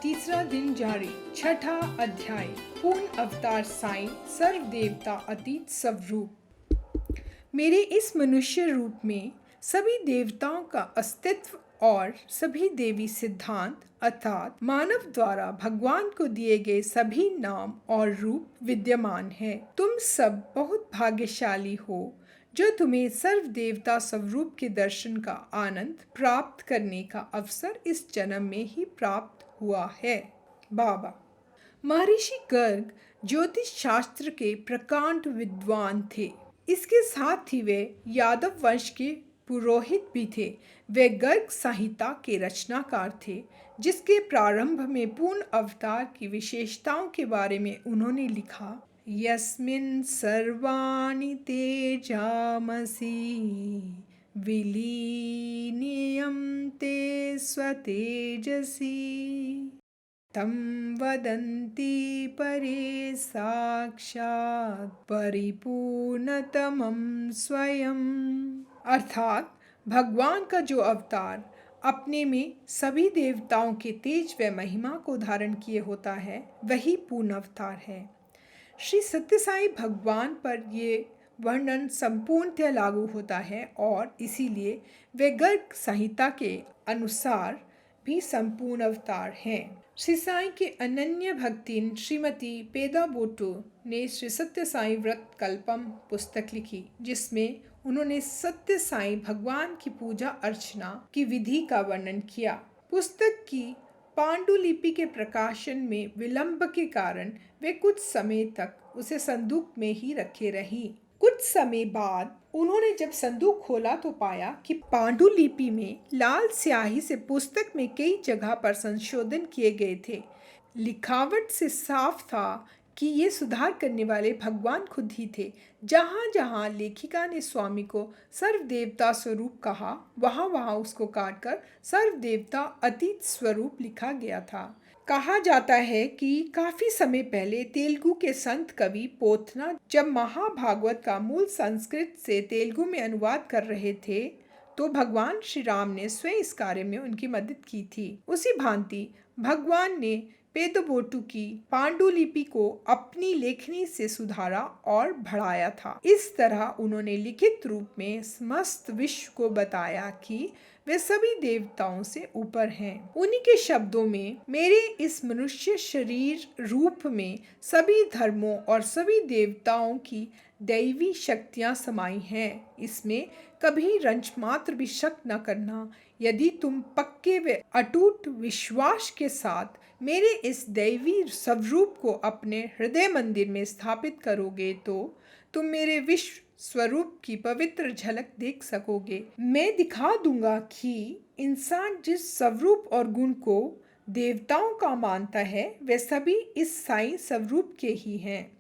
तीसरा दिन जारी। छठा अध्याय। पूर्ण अवतार साईं सर्व देवता अतीत स्वरूप। मेरे इस मनुष्य रूप में सभी देवताओं का अस्तित्व और सभी देवी सिद्धांत अर्थात मानव द्वारा भगवान को दिए गए सभी नाम और रूप विद्यमान है। तुम सब बहुत भाग्यशाली हो जो तुम्हें सर्व देवता स्वरूप के दर्शन का आनंद प्राप्त करने का अवसर इस जन्म में ही प्राप्त हुआ है। बाबा महर्षि गर्ग ज्योतिष शास्त्र के प्रकांड विद्वान थे। इसके साथ ही वे यादव वंश के पुरोहित भी थे। वे गर्ग संहिता के रचनाकार थे, जिसके प्रारंभ में पूर्ण अवतार की विशेषताओं के बारे में उन्होंने लिखा। यस्मिन् सर्वाणि तेजामसि विलीनियं ते स्वतेजसि तं वदन्ति परे साक्षात् परिपूर्णतमं स्वयं। अर्थात भगवान का जो अवतार अपने में सभी देवताओं के तेज व महिमा को धारण किए होता है, वही पूर्ण अवतार है। श्री सत्य साई भगवान पर ये वर्णन संपूर्णतः लागू होता है और इसीलिए वे गर्ग संहिता के अनुसार भी संपूर्ण अवतार हैं। श्री साई के अनन्य भक्तिन श्रीमती पेदा बोटो ने श्री सत्य साई व्रत कल्पम पुस्तक लिखी, जिसमें उन्होंने सत्य साई भगवान की पूजा अर्चना की विधि का वर्णन किया। पुस्तक की पांडुलिपि के प्रकाशन में विलंब के कारण वे कुछ समय तक उसे संदूक में ही रखे रही। कुछ समय बाद उन्होंने जब संदूक खोला तो पाया कि पांडुलिपि में लाल स्याही से पुस्तक में कई जगह पर संशोधन किए गए थे। लिखावट से साफ था कि ये सुधार करने वाले भगवान खुद ही थे। जहाँ जहाँ लेखिका ने स्वामी को सर्व देवता स्वरूप कहा, वहाँ वहाँ उसको काटकर सर्व देवता अतीत स्वरूप लिखा गया था। कहा जाता है कि काफी समय पहले तेलुगु के संत कवि पोथना जब महाभागवत का मूल संस्कृत से तेलुगु में अनुवाद कर रहे थे, तो भगवान श्री राम ने स्वयं इस कार्य में उनकी मदद की थी। उसी भांति भगवान ने पेदबोटू की पांडुलिपि को अपनी लेखनी से सुधारा और बढ़ाया था। इस तरह उन्होंने लिखित रूप में समस्त विश्व को बताया कि वे सभी देवताओं से ऊपर हैं। उन्हीं के शब्दों में, मेरे इस मनुष्य शरीर रूप में सभी धर्मों और सभी देवताओं की दैवी शक्तियां समाई हैं। इसमें कभी रंच मात्र भी शक न करना। यदि तुम पक्के व अटूट विश्वास के साथ मेरे इस दैवी स्वरूप को अपने हृदय मंदिर में स्थापित करोगे तो तुम मेरे विश्व स्वरूप की पवित्र झलक देख सकोगे। मैं दिखा दूंगा कि इंसान जिस स्वरूप और गुण को देवताओं का मानता है, वे सभी इस साईं स्वरूप के ही हैं।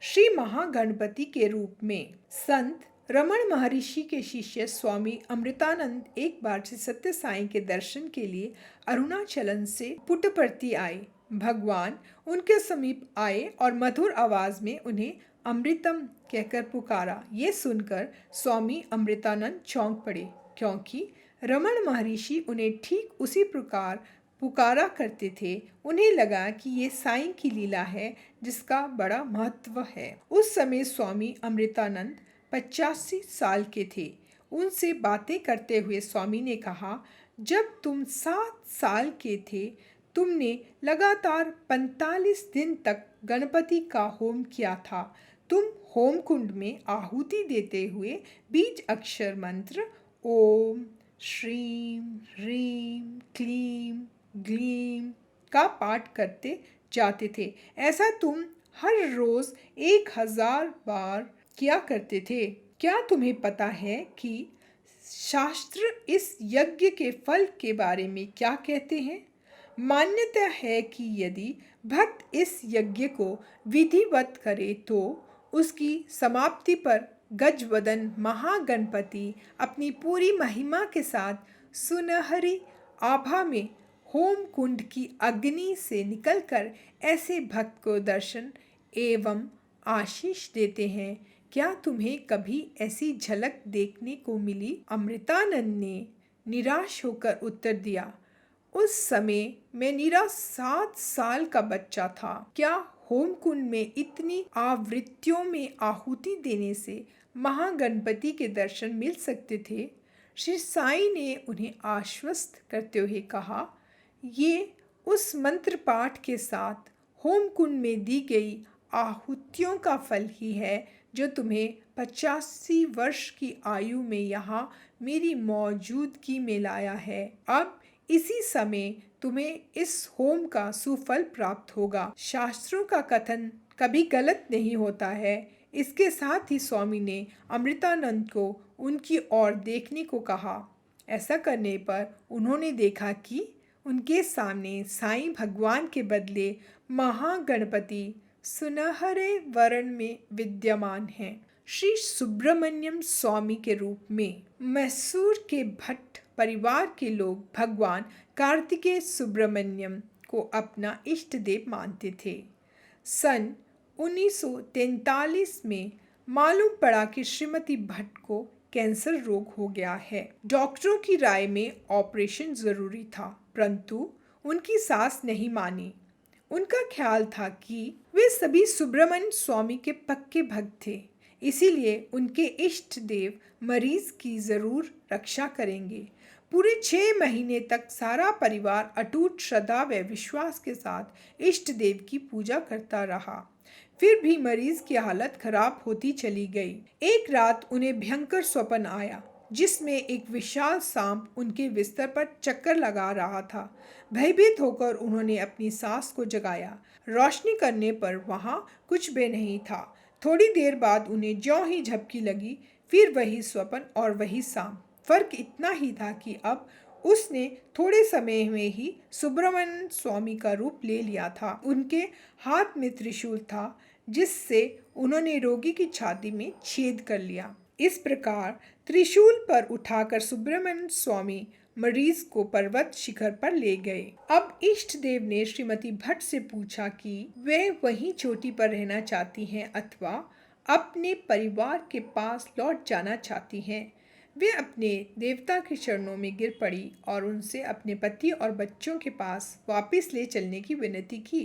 श्री महागणपति के रूप में संत रमण महर्षि के शिष्य स्वामी अमृतानंद एक बार श्री सत्य साईं के दर्शन के लिए अरुणाचलन से पुट्टपर्ती आए। भगवान उनके समीप आए और मधुर आवाज में उन्हें अमृतम कहकर पुकारा। ये सुनकर स्वामी अमृतानंद चौंक पड़े, क्योंकि रमण महर्षि उन्हें ठीक उसी प्रकार पुकारा करते थे। उन्हें लगा कि ये साईं की लीला है, जिसका बड़ा महत्व है। उस समय स्वामी अमृतानंद 85 साल के थे। उनसे बातें करते हुए स्वामी ने कहा, जब तुम 7 साल के थे, तुमने लगातार 45 दिन तक गणपति का होम किया था। तुम होम कुंड में आहुति देते हुए बीज अक्षर मंत्र ओम श्रीम ह्रीम क्लीम ग्लीम का पाठ करते जाते थे। ऐसा तुम हर रोज 1000 बार किया करते थे। क्या तुम्हें पता है कि शास्त्र इस यज्ञ के फल के बारे में क्या कहते हैं? मान्यता है कि यदि भक्त इस यज्ञ को विधिवत करे तो उसकी समाप्ति पर गजवदन महागणपति अपनी पूरी महिमा के साथ सुनहरी आभा में होम कुंड की अग्नि से निकलकर ऐसे भक्त को दर्शन एवं आशीष देते हैं। क्या तुम्हें कभी ऐसी झलक देखने को मिली? अमृतानंद ने निराश होकर उत्तर दिया, उस समय मैं निरा 7 साल का बच्चा था। क्या होमकुंड में इतनी आवृत्तियों में आहुति देने से महागणपति के दर्शन मिल सकते थे? श्री साईं ने उन्हें आश्वस्त करते हुए कहा, ये उस मंत्र पाठ के साथ होमकुंड में दी गई आहुतियों का फल ही है जो तुम्हें 85 वर्ष की आयु में यहाँ मेरी मौजूदगी में लाया है। अब इसी समय तुम्हें इस होम का सुफल प्राप्त होगा। शास्त्रों का कथन कभी गलत नहीं होता है। इसके साथ ही स्वामी ने अमृतानंद को उनकी ओर देखने को कहा। ऐसा करने पर उन्होंने देखा कि उनके सामने साईं भगवान के बदले महागणपति सुनहरे वर्ण में विद्यमान हैं। श्री सुब्रमण्यम स्वामी के रूप में मैसूर के भट्ट परिवार के लोग भगवान कार्तिकेय सुब्रमण्यम को अपना इष्ट देव मानते थे। सन 1943 में मालूम पड़ा कि श्रीमती भट्ट को कैंसर रोग हो गया है। डॉक्टरों की राय में ऑपरेशन जरूरी था, परंतु उनकी सास नहीं मानी। उनका ख्याल था कि वे सभी सुब्रमण्य स्वामी के पक्के भक्त थे, इसीलिए उनके इष्ट देव मरीज की जरूर रक्षा करेंगे। पूरे 6 महीने तक सारा परिवार अटूट श्रद्धा व विश्वास के साथ इष्ट देव की पूजा करता रहा। फिर भी मरीज की हालत खराब होती चली गई। एक रात उन्हें भयंकर स्वप्न आया, जिसमें एक विशाल सांप उनके बिस्तर पर चक्कर लगा रहा था। भयभीत होकर उन्होंने अपनी सास को जगाया। रोशनी करने पर वहां कुछ भी नहीं था। थोड़ी देर बाद उन्हें ज्यों ही झपकी लगी, फिर वही स्वप्न और वही सांप। फर्क इतना ही था कि अब उसने थोड़े समय में ही सुब्रमण्य स्वामी का रूप ले लिया था। उनके हाथ में त्रिशूल था, जिससे उन्होंने रोगी की छाती में छेद कर लिया। इस प्रकार त्रिशूल पर उठाकर सुब्रमण्य स्वामी मरीज को पर्वत शिखर पर ले गए। अब इष्ट देव ने श्रीमती भट्ट से पूछा कि वे वहीं चोटी पर रहना चाहती हैं अथवा अपने परिवार के पास लौट जाना चाहती हैं। वे अपने देवता के चरणों में गिर पड़ी और उनसे अपने पति और बच्चों के पास वापस ले चलने की विनती की।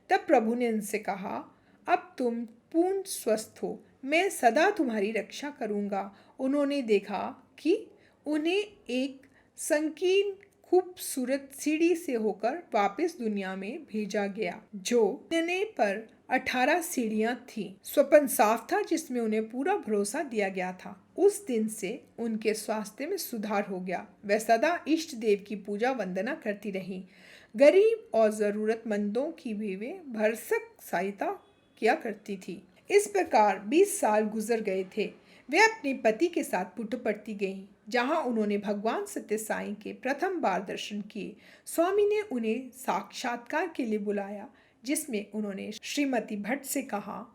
तब प्रभु ने उनसे कहा, अब तुम पूर्ण स्वस्थ हो, मैं सदा तुम्हारी रक्षा करूंगा। उन्होंने देखा कि उन्हें एक संकीर्ण खूबसूरत सीढ़ी से होकर वापस दुनिया में भेजा गया, जो मिलने पर 18 सीढ़ियां थीं। स्वप्न साफ था, जिसमें उन्हें पूरा भरोसा दिया गया था। उस दिन से उनके स्वास्थ्य में सुधार हो गया। वह सदा इष्ट देव की पूजा वंदना करती रही। गरीब और जरूरतमंदों की भी वे भरसक सहायता किया करती थी। इस प्रकार 20 साल गुजर गए थे। वे अपने पति के साथ पुट्टपर्ती गईं, जहां उन्होंने भगवान सत्य साईं के प्रथम बार दर्शन किए। स्वामी ने उन्हें साक्षात्कार के लिए बुलाया, जिसमें उन्होंने श्रीमती भट्ट से कहा,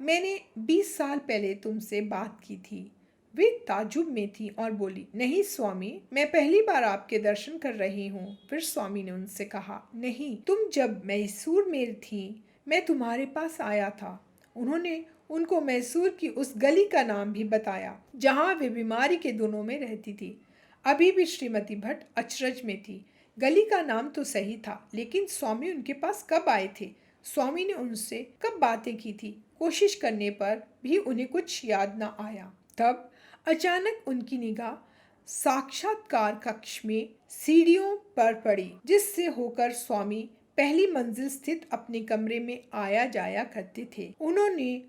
मैंने 20 साल पहले तुमसे बात की थी। वे ताजुब में थी और बोली, नहीं स्वामी, मैं पहली बार आपके दर्शन कर रही हूँ। फिर स्वामी ने उनसे कहा, नहीं, तुम जब मैसूर में थी, मैं तुम्हारे पास आया था। उन्होंने उनको मैसूर की उस गली का नाम भी बताया, जहाँ वे बीमारी के दिनों में रहती थी। अभी भी श्रीमती भट्ट अचरज में थी। गली का नाम तो सही था, लेकिन स्वामी उनके पास कब आए थे? स्वामी ने उनसे कब बातें की थी? कोशिश करने पर भी उन्हें कुछ याद न आया। तब अचानक उनकी निगाह साक्षात्कार कक्ष में सीढ़ियों पर पड़ी, जिससे होकर स्वामी पहली मंजिल स्थित अपने कमरे में आया जाया करते थे। उन्होंने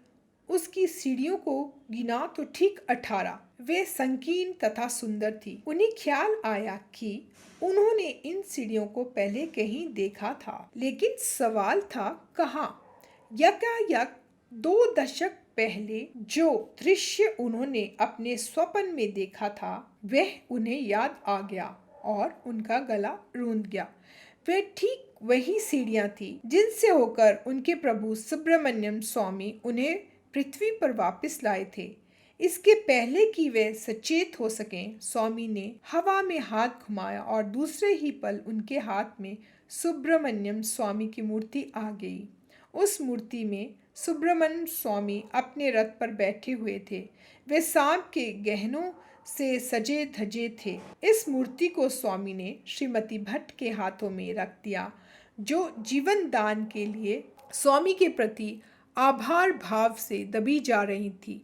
उसकी सीढ़ियों को गिना तो ठीक 18। वे संकीर्ण तथा सुंदर थी। उन्हें ख्याल आया कि उन्होंने इन सीढ़ियों को पहले कहीं देखा था, लेकिन सवाल था कहाँ। यकायक 2 दशक पहले जो दृश्य उन्होंने अपने स्वप्न में देखा था, वह उन्हें याद आ गया और उनका गला रूंध गया। वह ठीक वही सीढ़ियां थी जिनसे होकर उनके प्रभु सुब्रमण्यम स्वामी उन्हें पृथ्वी पर वापस लाए थे। इसके पहले कि वे सचेत हो सकें, स्वामी ने हवा में हाथ घुमाया और दूसरे ही पल उनके हाथ में सुब्रमण्यम स्वामी की मूर्ति आ गई। उस मूर्ति में सुब्रमण्यम स्वामी अपने रथ पर बैठे हुए थे। वे सांप के गहनों से सजे धजे थे। इस मूर्ति को स्वामी ने श्रीमती भट्ट के हाथों में रख दिया, जो जीवन दान के लिए स्वामी के प्रति आभार भाव से दबी जा रही थी।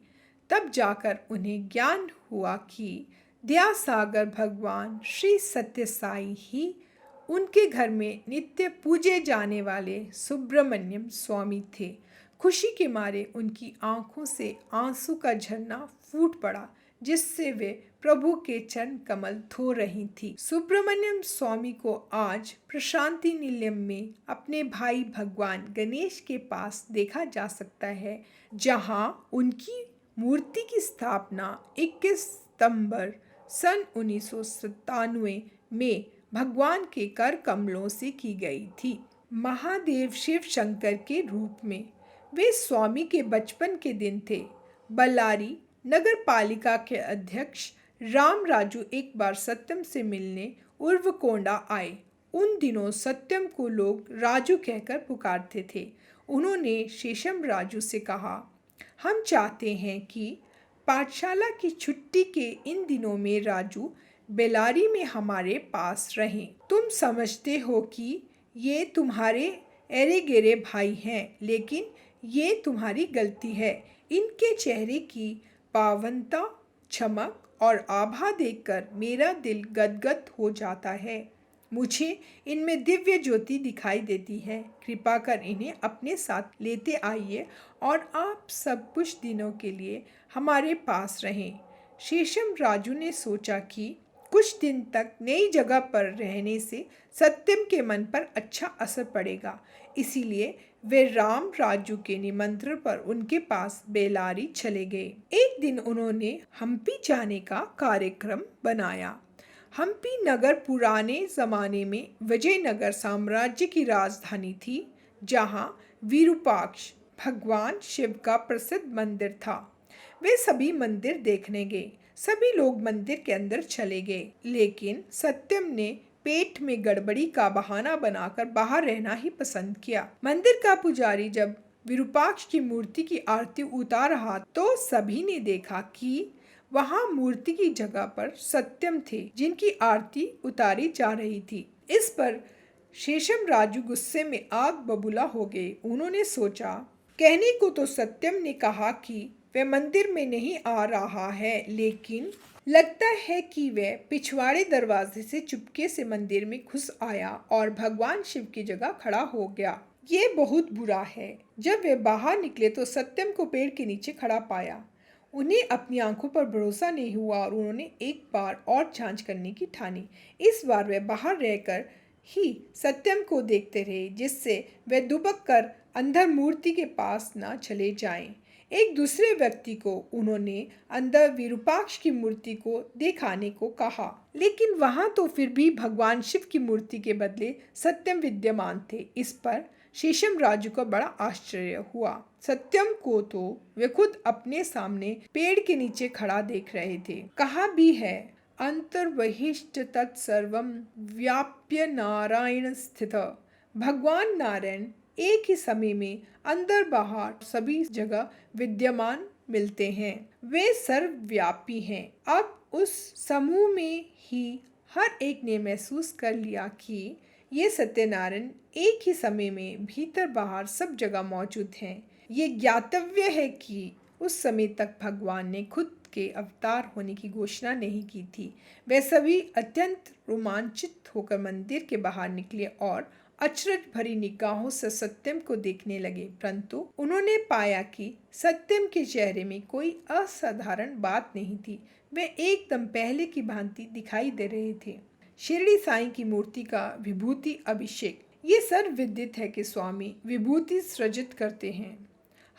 तब जाकर उन्हें ज्ञान हुआ कि दया सागर भगवान श्री सत्य साई ही उनके घर में नित्य पूजे जाने वाले सुब्रमण्यम स्वामी थे। खुशी के मारे उनकी आंखों से आंसू का झरना फूट पड़ा, जिससे वे प्रभु के चरण कमल धो रही थी। सुब्रमण्यम स्वामी को आज प्रशांति निलयम में अपने भाई भगवान गणेश के पास देखा जा सकता है, जहां उनकी मूर्ति की स्थापना 21 सितंबर सन 1997 में भगवान के कर कमलों से की गई थी। महादेव शिव शंकर के रूप में वे स्वामी के बचपन के दिन थे। बल्लारी नगर पालिका के अध्यक्ष राम राजू एक बार सत्यम से मिलने उर्वकोंडा आए। उन दिनों सत्यम को लोग राजू कहकर पुकारते थे। उन्होंने शेषम राजू से कहा, हम चाहते हैं कि पाठशाला की छुट्टी के इन दिनों में राजू बेलारी में हमारे पास रहें। तुम समझते हो कि ये तुम्हारे एरे गेरे भाई हैं, लेकिन ये तुम्हारी गलती है। इनके चेहरे की पावनता, चमक और आभा देखकर मेरा दिल गदगद हो जाता है। मुझे इनमें दिव्य ज्योति दिखाई देती है। कृपा कर इन्हें अपने साथ लेते आइए और आप सब कुछ दिनों के लिए हमारे पास रहें। शेषम राजू ने सोचा कि कुछ दिन तक नई जगह पर रहने से सत्यम के मन पर अच्छा असर पड़ेगा, इसीलिए वे राम राजू के निमंत्रण पर उनके पास बेलारी चले गए। एक दिन उन्होंने हम्पी जाने का कार्यक्रम बनाया। हम्पी नगर पुराने जमाने में विजयनगर साम्राज्य की राजधानी थी, जहां विरूपाक्ष भगवान शिव का प्रसिद्ध मंदिर था। वे सभी मंदिर देखने गए। सभी लोग मंदिर के अंदर चले गए, लेकिन सत्यम ने पेट में गड़बड़ी का बहाना बनाकर बाहर रहना ही पसंद किया। मंदिर का पुजारी जब विरूपाक्ष की मूर्ति की आरती उतार रहा तो सभी ने देखा कि वहां मूर्ति की जगह पर सत्यम थे, जिनकी आरती उतारी जा रही थी। इस पर शेषम राजू गुस्से में आग बबूला हो गए। उन्होंने सोचा, कहने को तो सत्यम ने कहा कि वह मंदिर में नहीं आ रहा है, लेकिन लगता है कि वह पिछवाड़े दरवाजे से चुपके से मंदिर में घुस आया और भगवान शिव की जगह खड़ा हो गया। ये बहुत बुरा है। जब वे बाहर निकले तो सत्यम को पेड़ के नीचे खड़ा पाया। उन्हें अपनी आंखों पर भरोसा नहीं हुआ और उन्होंने एक बार और जांच करने की ठानी। इस बार वे बाहर रहकर ही सत्यम को देखते रहे, जिससे वे दुबक कर अंदर मूर्ति के पास न चले जाएं। एक दूसरे व्यक्ति को उन्होंने अंदर विरूपाक्ष की मूर्ति को दिखाने को कहा, लेकिन वहां तो फिर भी भगवान शिव की मूर्ति के बदले सत्यम विद्यमान थे। इस पर शेषम राजू को बड़ा आश्चर्य हुआ। सत्यम को तो वे खुद अपने सामने पेड़ के नीचे खड़ा देख रहे थे। कहा भी है, अंतर्बहिष्ट तत्सर्वम व्याप्य नारायण स्थित। भगवान नारायण एक ही समय में अंदर बाहर सभी जगह विद्यमान मिलते हैं। वे सर्वव्यापी हैं। अब उस समूह में ही हर एक ने महसूस कर लिया कि ये सत्यनारायण एक ही समय में भीतर बाहर सब जगह मौजूद हैं। ये ज्ञातव्य है कि उस समय तक भगवान ने खुद के अवतार होने की घोषणा नहीं की थी। वे सभी अत्यंत रोमांचित होकर मंदिर के बाहर निकले और अचरज भरी निगाहों से सत्यम को देखने लगे, परंतु उन्होंने पाया कि सत्यम के चेहरे में कोई असाधारण बात नहीं थी। वे एकदम पहले की भांति दिखाई दे रहे थे। शिरडी साईं की मूर्ति का विभूति अभिषेक। ये सर्वविदित है कि स्वामी विभूति सृजित करते हैं।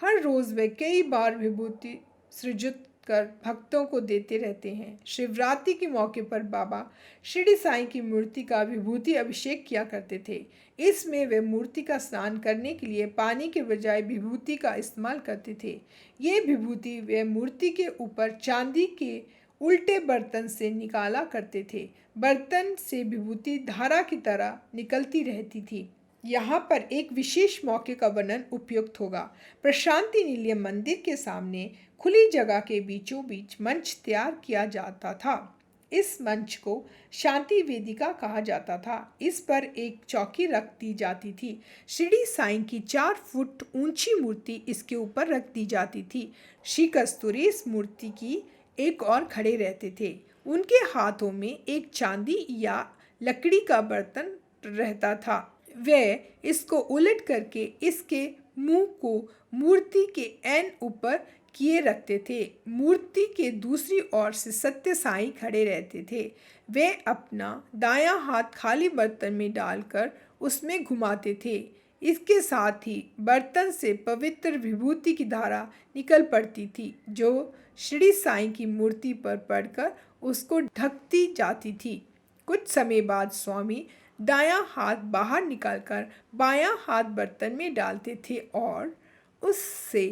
हर रोज वे कई बार विभूति सृजित कर भक्तों को देते रहते हैं। शिवरात्रि के मौके पर बाबा शिरडी साईं की मूर्ति का विभूति अभिषेक किया करते थे। इसमें वे मूर्ति का स्नान करने के लिए पानी के बजाय विभूति का इस्तेमाल करते थे। ये विभूति वे मूर्ति के ऊपर चांदी के उल्टे बर्तन से निकाला करते थे। बर्तन से विभूति धारा की तरह निकलती रहती थी। यहाँ पर एक विशेष मौके का वर्णन उपयुक्त होगा। प्रशांति निलयम मंदिर के सामने खुली जगह के बीचों बीच मंच तैयार किया जाता था। इस मंच को शांति वेदिका कहा जाता था। इस पर एक चौकी रख दी जाती थी। शिरडी साईं की 4 फुट ऊंची मूर्ति इसके ऊपर रख दी जाती थी। श्री कस्तूरी इस मूर्ति की एक और खड़े रहते थे। उनके हाथों में एक चांदी या लकड़ी का बर्तन रहता था। वे इसको उलट करके इसके मुंह को मूर्ति के ऐन ऊपर किए रखते थे। मूर्ति के दूसरी ओर से सत्य साईं खड़े रहते थे। वे अपना दायां हाथ खाली बर्तन में डालकर उसमें घुमाते थे। इसके साथ ही बर्तन से पवित्र विभूति की धारा निकल पड़ती थी, जो श्री साईं की मूर्ति पर पड़कर उसको ढकती जाती थी। कुछ समय बाद स्वामी दायां हाथ बाहर निकालकर बायां हाथ बर्तन में डालते थे और उससे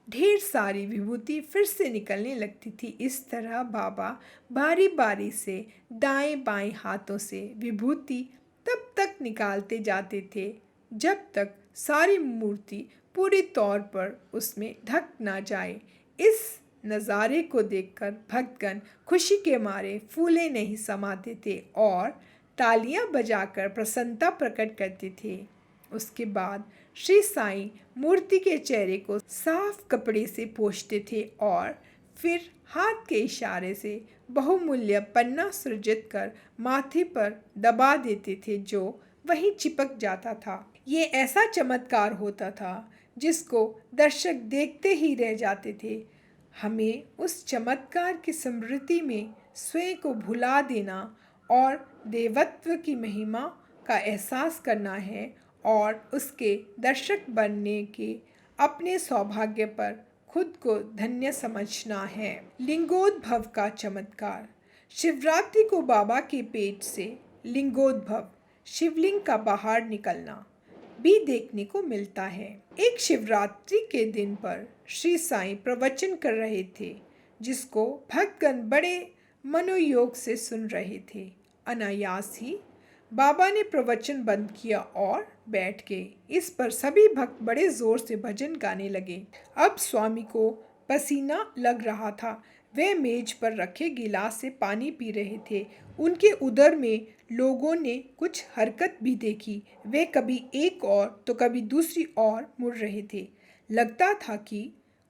ढेर सारी विभूति फिर से निकलने लगती थी। इस तरह बाबा बारी बारी से दाएं बाएं हाथों से विभूति तब तक निकालते जाते थे जब तक सारी मूर्ति पूरी तौर पर उसमें ढक ना जाए। इस नज़ारे को देखकर भक्तगण खुशी के मारे फूले नहीं समाते थे और तालियां बजाकर प्रसन्नता प्रकट करते थे। उसके बाद श्री साईं मूर्ति के चेहरे को साफ कपड़े से पोंछते थे और फिर हाथ के इशारे से बहुमूल्य पन्ना सृजित कर माथे पर दबा देते थे, जो वहीं चिपक जाता था। ये ऐसा चमत्कार होता था जिसको दर्शक देखते ही रह जाते थे। हमें उस चमत्कार की स्मृति में स्वयं को भुला देना और देवत्व की महिमा का एहसास करना है और उसके दर्शक बनने के अपने सौभाग्य पर खुद को धन्य समझना है। लिंगोद्भव का चमत्कार। शिवरात्रि को बाबा के पेट से लिंगोद्भव, शिवलिंग का बाहर निकलना भी देखने को मिलता है। एक शिवरात्रि के दिन पर श्री साईं प्रवचन कर रहे थे, जिसको भक्तगण बड़े मनोयोग से सुन रहे थे। अनायास ही बाबा ने प्रवचन बंद किया और बैठ गए। इस पर सभी भक्त बड़े जोर से भजन गाने लगे। अब स्वामी को पसीना लग रहा था। वे मेज पर रखे गिलास से पानी पी रहे थे। उनके उदर में लोगों ने कुछ हरकत भी देखी। वे कभी एक और तो कभी दूसरी ओर मुड़ रहे थे। लगता था कि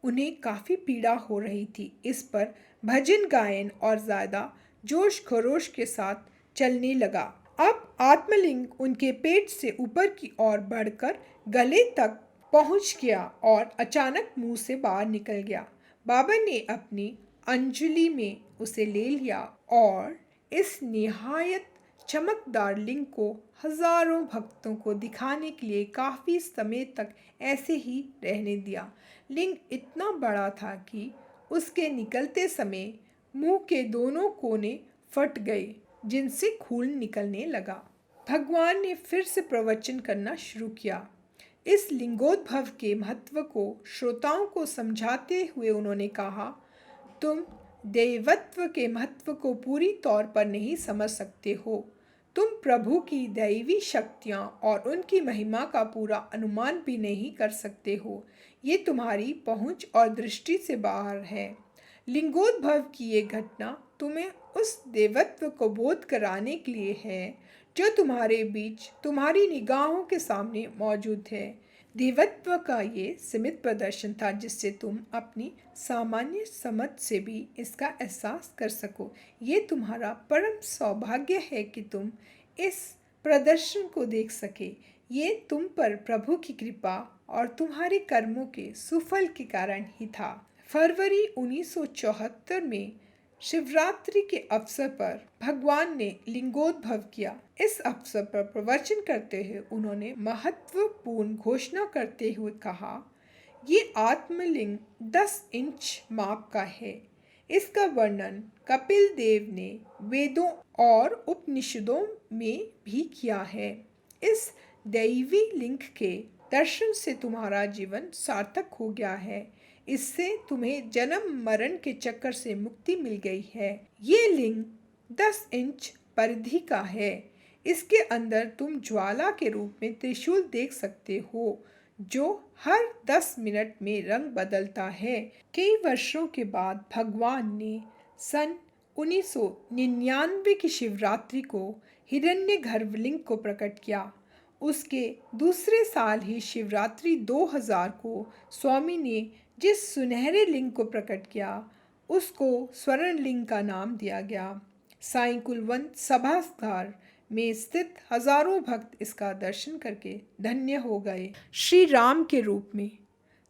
उन्हें काफ़ी पीड़ा हो रही थी। इस पर भजन गायन और ज़्यादा जोश खरोश के साथ चलने लगा। अब आत्मलिंग उनके पेट से ऊपर की ओर बढ़कर गले तक पहुंच गया और अचानक मुंह से बाहर निकल गया। बाबा ने अपनी अंजलि में उसे ले लिया और इस निहायत चमकदार लिंग को हजारों भक्तों को दिखाने के लिए काफ़ी समय तक ऐसे ही रहने दिया। लिंग इतना बड़ा था कि उसके निकलते समय मुंह के दोनों कोने फट गए, जिनसे खून निकलने लगा। भगवान ने फिर से प्रवचन करना शुरू किया। इस लिंगोद्भव के महत्व को श्रोताओं को समझाते हुए उन्होंने कहा, तुम दैवत्व के महत्व को पूरी तौर पर नहीं समझ सकते हो। तुम प्रभु की दैवी शक्तियाँ और उनकी महिमा का पूरा अनुमान भी नहीं कर सकते हो। ये तुम्हारी पहुँच और दृष्टि से बाहर है। लिंगोद्भव की ये घटना तुम्हें उस देवत्व को बोध कराने के लिए है जो तुम्हारे बीच तुम्हारी निगाहों के सामने मौजूद है। देवत्व का ये सीमित प्रदर्शन था जिससे तुम अपनी सामान्य समझ से भी इसका एहसास कर सको। ये तुम्हारा परम सौभाग्य है कि तुम इस प्रदर्शन को देख सके। ये तुम पर प्रभु की कृपा और तुम्हारे कर्मों के सुफल के कारण ही था। फरवरी 1974 में शिवरात्रि के अवसर पर भगवान ने लिंगोद्भव किया। इस अवसर पर प्रवचन करते हुए उन्होंने महत्वपूर्ण घोषणा करते हुए कहा, ये आत्मलिंग 10 इंच माप का है। इसका वर्णन कपिल देव ने वेदों और उपनिषदों में भी किया है। इस दैवी लिंग के दर्शन से तुम्हारा जीवन सार्थक हो गया है। इससे तुम्हें जन्म मरण के चक्कर से मुक्ति मिल गई है। ये लिंग 10 इंच परिधि का है। इसके अंदर तुम ज्वाला के रूप में त्रिशूल देख सकते हो, जो हर 10 मिनट में रंग बदलता है। कई वर्षों के बाद भगवान ने सन 1999 की शिवरात्रि को हिरण्यगर्भलिंग को प्रकट किया। उसके दूसरे साल ही शिवरात्रि 2000 को स्वामी ने जिस सुनहरे लिंग को प्रकट किया उसको स्वर्ण लिंग का नाम दिया गया। साईं कुलवंत सभागार में स्थित हजारों भक्त इसका दर्शन करके धन्य हो गए। श्री राम के रूप में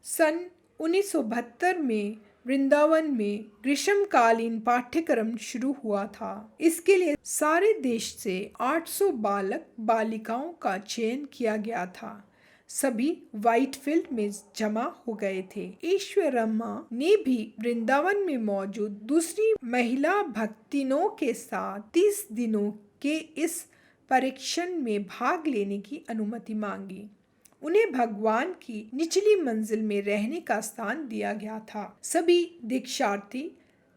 सन 1972 में वृंदावन में ग्रीष्मकालीन पाठ्यक्रम शुरू हुआ था। इसके लिए सारे देश से 800 बालक बालिकाओं का चयन किया गया था। सभी व्हाइटफील्ड में जमा हो गए थे। ईश्वरम्मा ने भी वृंदावन में मौजूद दूसरी महिला भक्तिनों के साथ 30 दिनों के इस परीक्षण में भाग लेने की अनुमति मांगी। उन्हें भगवान की निचली मंजिल में रहने का स्थान दिया गया था। सभी दीक्षार्थी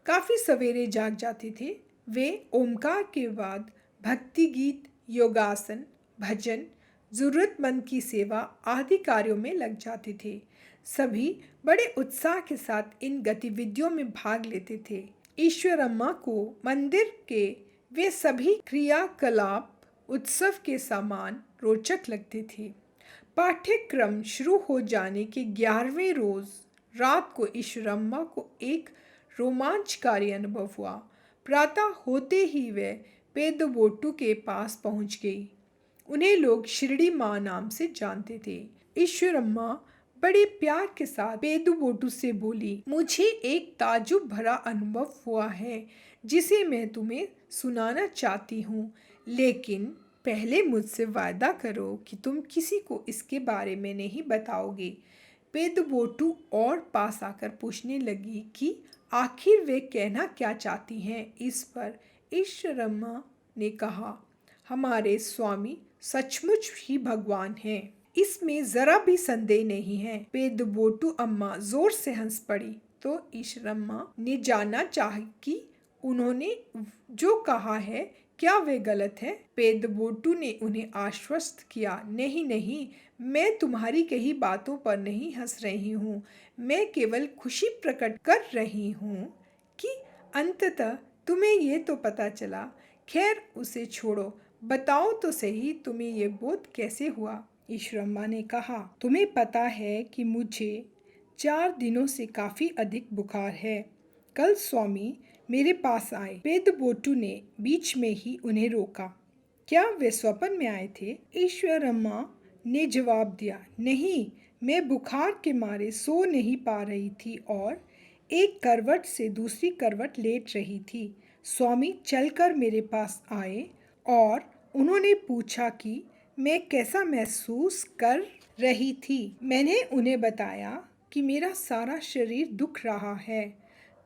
काफी सवेरे जाग जाते थे। वे ओमकार के बाद भक्ति गीत, योगासन, भजन, जरूरतमंद की सेवा आदि कार्यों में लग जाते थे। सभी बड़े उत्साह के साथ इन गतिविधियों में भाग लेते थे। ईश्वरम्मा को मंदिर के वे सभी क्रियाकलाप उत्सव के समान रोचक लगते थे। पाठ्यक्रम शुरू हो जाने के 11वें रोज रात को ईश्वरम्मा को एक रोमांचकारी अनुभव हुआ। प्रातः होते ही वे पेदबोटू के पास पहुंच गई। उन्हें लोग शिरडी माँ नाम से जानते थे। ईश्वरम्मा बड़े प्यार के साथ पेदुबोटू से बोली, मुझे एक ताजुब भरा अनुभव हुआ है जिसे मैं तुम्हें सुनाना चाहती हूँ, लेकिन पहले मुझसे वादा करो कि तुम किसी को इसके बारे में नहीं बताओगे। पेदुबोटू और पास आकर पूछने लगी कि आखिर वे कहना क्या चाहती हैं। इस पर ईश्वरम्मा ने कहा, हमारे स्वामी सचमुच ही भगवान हैं, इसमें जरा भी संदेह नहीं है। पेदुबोटू अम्मा जोर से हंस पड़ी तो ईश्वरम्मा ने जानना चाहा कि उन्होंने जो कहा है क्या वे गलत है। पेदुबोटू ने उन्हें आश्वस्त किया, नहीं नहीं, मैं तुम्हारी कही बातों पर नहीं हंस रही हूँ, मैं केवल खुशी प्रकट कर रही हूँ कि अंततः तुम्हें ये तो पता चला। खैर उसे छोड़ो, बताओ तो सही तुम्हें ये बोध कैसे हुआ। ईश्वरम्मा ने कहा, तुम्हें पता है कि मुझे 4 दिनों से काफ़ी अधिक बुखार है। कल स्वामी मेरे पास आए। पेदुबोटू ने बीच में ही उन्हें रोका। क्या वे स्वप्न में आए थे? ईश्वरम्मा ने जवाब दिया, नहीं, मैं बुखार के मारे सो नहीं पा रही थी और एक करवट से दूसरी करवट लेट रही थी। स्वामी चलकर मेरे पास आए और उन्होंने पूछा कि मैं कैसा महसूस कर रही थी। मैंने उन्हें बताया कि मेरा सारा शरीर दुख रहा है।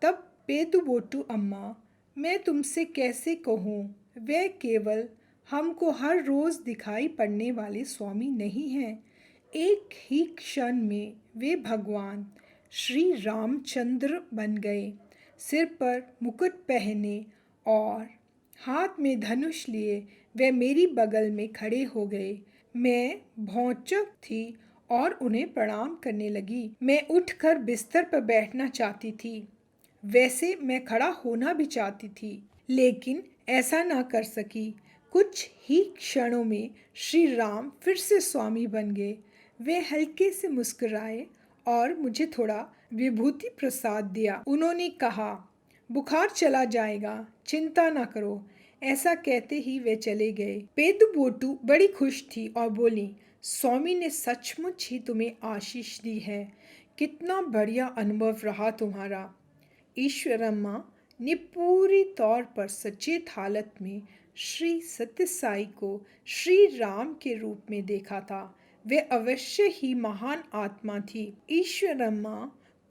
तब पेदुबोटू अम्मा, मैं तुमसे कैसे कहूँ, वे केवल हमको हर रोज़ दिखाई पड़ने वाले स्वामी नहीं हैं। एक ही क्षण में वे भगवान श्री रामचंद्र बन गए। सिर पर मुकुट पहने और हाथ में धनुष लिए वे मेरी बगल में खड़े हो गए। मैं भौचक थी और उन्हें प्रणाम करने लगी। मैं उठकर बिस्तर पर बैठना चाहती थी। वैसे मैं खड़ा होना भी चाहती थी, लेकिन ऐसा ना कर सकी। कुछ ही क्षणों में श्री राम फिर से स्वामी बन गए। वे हल्के से मुस्कुराए और मुझे थोड़ा विभूति प्रसाद दिया। उन्होंने कहा, बुखार चला जाएगा, चिंता ना करो। ऐसा कहते ही वे चले गए। पेदुबोटू बड़ी खुश थी और बोली, स्वामी ने सचमुच ही तुम्हें आशीष दी है। कितना बढ़िया अनुभव रहा तुम्हारा। ईश्वरम्मा ने पूरी तौर पर सचेत हालत में श्री सत्यसाई को श्री राम के रूप में देखा था। वे अवश्य ही महान आत्मा थी। ईश्वरम्मा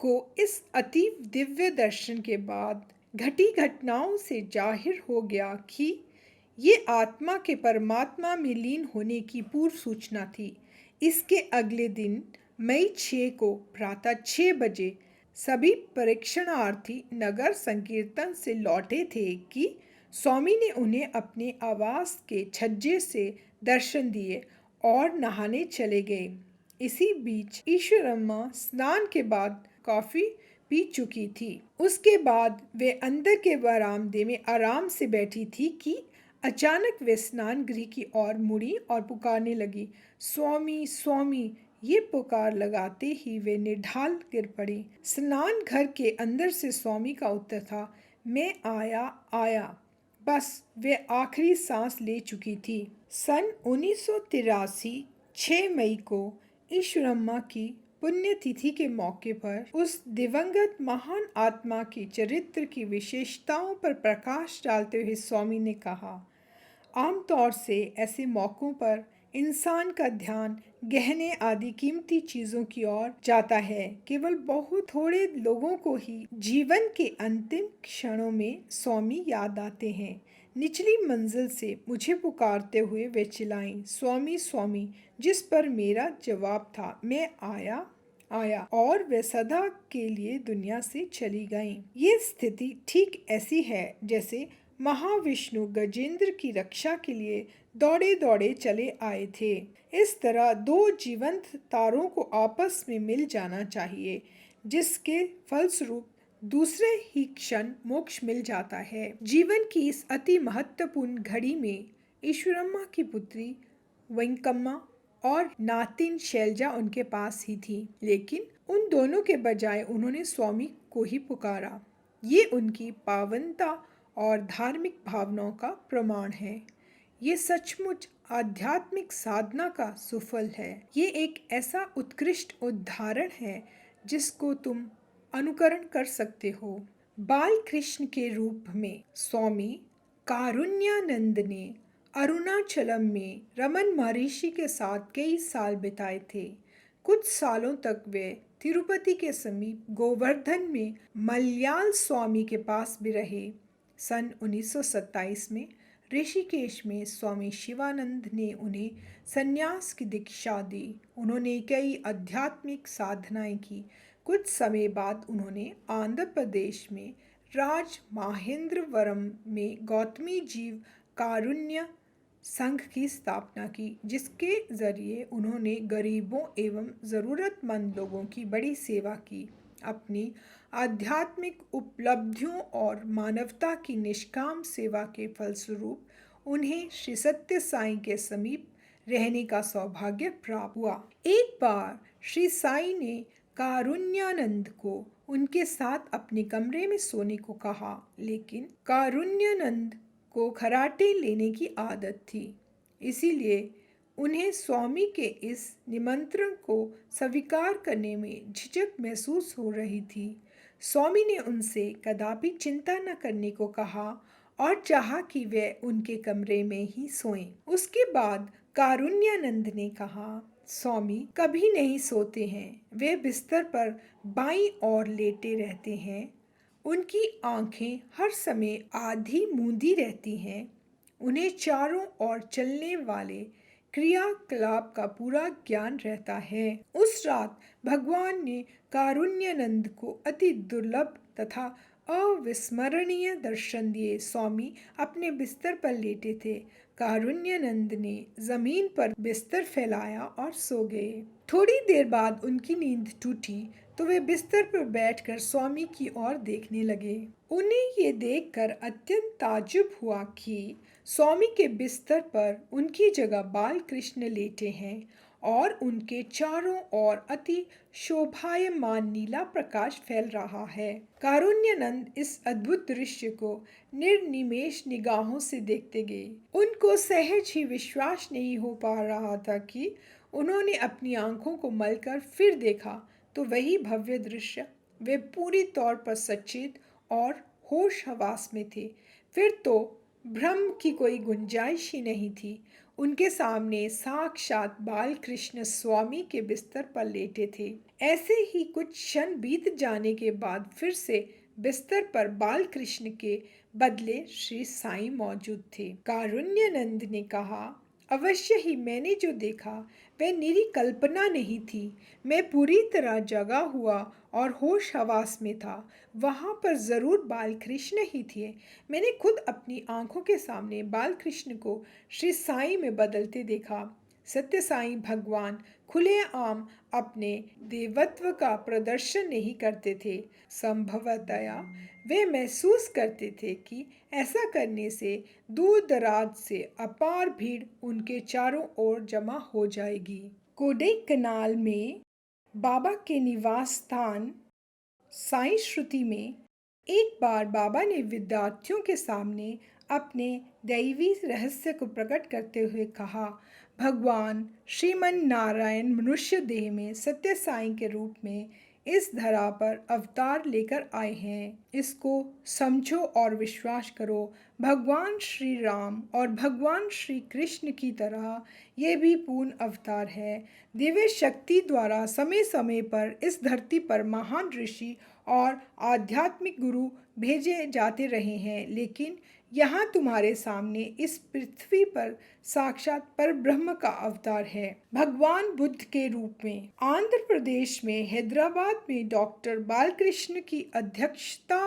को इस अतीव दिव्य दर्शन के बाद घटी घटनाओं से जाहिर हो गया कि ये आत्मा के परमात्मा में लीन होने की पूर्व सूचना थी। इसके अगले दिन मई 6 को प्रातः 6 बजे सभी परीक्षणार्थी नगर संकीर्तन से लौटे थे कि स्वामी ने उन्हें अपने आवास के छज्जे से दर्शन दिए और नहाने चले गए। इसी बीच ईश्वरम्मा स्नान के बाद कॉफी पी चुकी थी। उसके बाद वे अंदर के बरामदे में आराम से बैठी थी कि अचानक वे स्नान गृह की ओर मुड़ी और पुकारने लगी, स्वामी स्वामी। ये पुकार लगाते ही वे निढाल गिर पड़ी। स्नान घर के अंदर से स्वामी का उत्तर था, मैं आया आया। बस वे आखिरी सांस ले चुकी थी। सन 1983 6 मई को ईश्वरम्मा की पुण्यतिथि के मौके पर उस दिवंगत महान आत्मा के चरित्र की विशेषताओं पर प्रकाश डालते हुए स्वामी ने कहा, आमतौर से ऐसे मौक़ों पर इंसान का ध्यान गहने आदि कीमती चीज़ों की ओर जाता है। केवल बहुत थोड़े लोगों को ही जीवन के अंतिम क्षणों में स्वामी याद आते हैं। निचली मंजिल से मुझे पुकारते हुए वे चिल्लाईं, स्वामी स्वामी, जिस पर मेरा जवाब था, मैं आया आया, और वे सदा के लिए दुनिया से चली गईं। ये स्थिति ठीक ऐसी है जैसे महाविष्णु गजेंद्र की रक्षा के लिए दौड़े दौड़े चले आए थे। इस तरह दो जीवंत तारों को आपस में मिल जाना चाहिए, जिसके फलस्वरूप दूसरे ही क्षण मोक्ष मिल जाता है। जीवन की इस अति महत्वपूर्ण घड़ी में ईश्वरम्मा की पुत्री वेंकम्मा और नातिन शैलजा उनके पास ही थी, लेकिन उन दोनों के बजाय उन्होंने स्वामी को ही पुकारा। ये उनकी पावनता और धार्मिक भावनाओं का प्रमाण है। ये सचमुच आध्यात्मिक साधना का सुफल है। ये एक ऐसा उत्कृष्ट उदाहरण है जिसको तुम अनुकरण कर सकते हो। बाल कृष्ण के रूप में स्वामी कारुण्यानंद ने अरुणाचलम में रमन महर्षि के साथ कई साल बिताए थे। कुछ सालों तक वे तिरुपति के समीप गोवर्धन में मलयाल स्वामी के पास भी रहे। सन 1927 में ऋषिकेश में स्वामी शिवानंद ने उन्हें संन्यास की दीक्षा दी। उन्होंने कई आध्यात्मिक साधनाएं की। कुछ समय बाद उन्होंने आंध्र प्रदेश में राज महेंद्रवरम में गौतमी जीव कारुण्य संघ की स्थापना की, जिसके जरिए उन्होंने गरीबों एवं ज़रूरतमंद लोगों की बड़ी सेवा की। अपनी आध्यात्मिक उपलब्धियों और मानवता की निष्काम सेवा के फलस्वरूप उन्हें श्री सत्य साईं के समीप रहने का सौभाग्य प्राप्त हुआ। एक बार श्री साईं ने कारुण्यानंद को उनके साथ अपने कमरे में सोने को कहा, लेकिन कारुण्यानंद को खराटे लेने की आदत थी, इसीलिए उन्हें स्वामी के इस निमंत्रण को स्वीकार करने में झिझक महसूस हो रही थी। स्वामी ने उनसे कदापि चिंता न करने को कहा और चाहा कि वे उनके कमरे में ही सोएं। उसके बाद कारुण्यानंद ने कहा, स्वामी कभी नहीं सोते हैं, वे बिस्तर पर बाईं ओर लेटे रहते हैं। उनकी आंखें हर समय आधी मूंदी रहती हैं। उन्हें चारों ओर चलने वाले क्रियाकलाप का पूरा ज्ञान रहता है। उस रात भगवान ने कारुण्यानंद को अति दुर्लभ तथा अविस्मरणीय दर्शन दिए। स्वामी अपने बिस्तर पर लेटे थे। कारुण्यानंद ने जमीन पर बिस्तर फैलाया और सो गए। थोड़ी देर बाद उनकी नींद टूटी तो वे बिस्तर पर बैठकर स्वामी की ओर देखने लगे। उन्हें ये देखकर अत्यंत ताज्जुब हुआ कि स्वामी के बिस्तर पर उनकी जगह बाल कृष्ण लेटे हैं और उनके चारों ओर अति शोभायमान नीला प्रकाश फैल रहा है। कारुण्यानंद इस अद्भुत दृश्य को निर्निमेष निगाहों से देखते गए। उनको सहज ही विश्वास नहीं हो पा रहा था कि उन्होंने अपनी आंखों को मलकर फिर देखा तो वही भव्य दृश्य। वे पूरी तौर पर सचेत और होश हवास में थे। फिर तो भ्रम की कोई गुंजाइश ही नहीं थी। उनके सामने साक्षात बाल कृष्ण स्वामी के बिस्तर पर लेटे थे। ऐसे ही कुछ क्षण बीत जाने के बाद फिर से बिस्तर पर बाल कृष्ण के बदले श्री साईं मौजूद थे। कारुण्यानंद ने कहा, अवश्य ही मैंने जो देखा वह निरी कल्पना नहीं थी। मैं पूरी तरह जगा हुआ और होश हवास में था। वहाँ पर ज़रूर बाल कृष्ण ही थे। मैंने खुद अपनी आंखों के सामने बाल कृष्ण को श्री साईं में बदलते देखा। सत्य साईं भगवान खुलेआम अपने देवत्व का प्रदर्शन नहीं करते थे। संभवतया वे महसूस करते थे कि ऐसा करने से दूर दराज से अपार भीड़ उनके चारों ओर जमा हो जाएगी। कोडाईकनाल में बाबा के निवास स्थान साईं श्रुति में एक बार बाबा ने विद्यार्थियों के सामने अपने दैवी रहस्य को प्रकट करते हुए कहा, भगवान श्रीमन नारायण मनुष्य देह में सत्य साईं के रूप में इस धरा पर अवतार लेकर आए हैं। इसको समझो और विश्वास करो। भगवान श्री राम और भगवान श्री कृष्ण की तरह ये भी पूर्ण अवतार है। दिव्य शक्ति द्वारा समय समय पर इस धरती पर महान ऋषि और आध्यात्मिक गुरु भेजे जाते रहे हैं, लेकिन यहाँ तुम्हारे सामने इस पृथ्वी पर साक्षात परब्रह्म का अवतार है, भगवान बुद्ध के रूप में। आंध्र प्रदेश में हैदराबाद में डॉक्टर बालकृष्ण की अध्यक्षता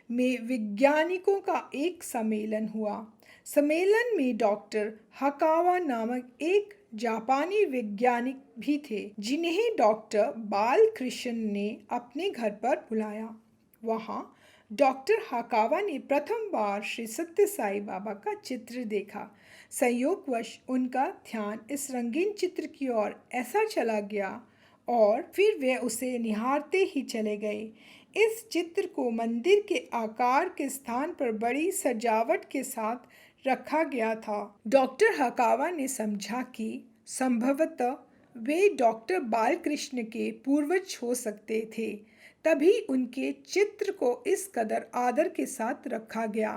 में वैज्ञानिकों का एक सम्मेलन हुआ। सम्मेलन में डॉक्टर हकावा नामक एक जापानी वैज्ञानिक भी थे, जिन्हें डॉक्टर बालकृष्ण ने अपने घर पर बुलाया। वहाँ डॉक्टर हकावा ने प्रथम बार श्री सत्य साई बाबा का चित्र देखा। संयोगवश उनका ध्यान इस रंगीन चित्र की ओर ऐसा चला गया और फिर वे उसे निहारते ही चले गए। इस चित्र को मंदिर के आकार के स्थान पर बड़ी सजावट के साथ रखा गया था। डॉक्टर हकावा ने समझा कि संभवतः वे डॉक्टर बालकृष्ण के पूर्वज हो सकते थे, तभी उनके चित्र को इस कदर आदर के साथ रखा गया।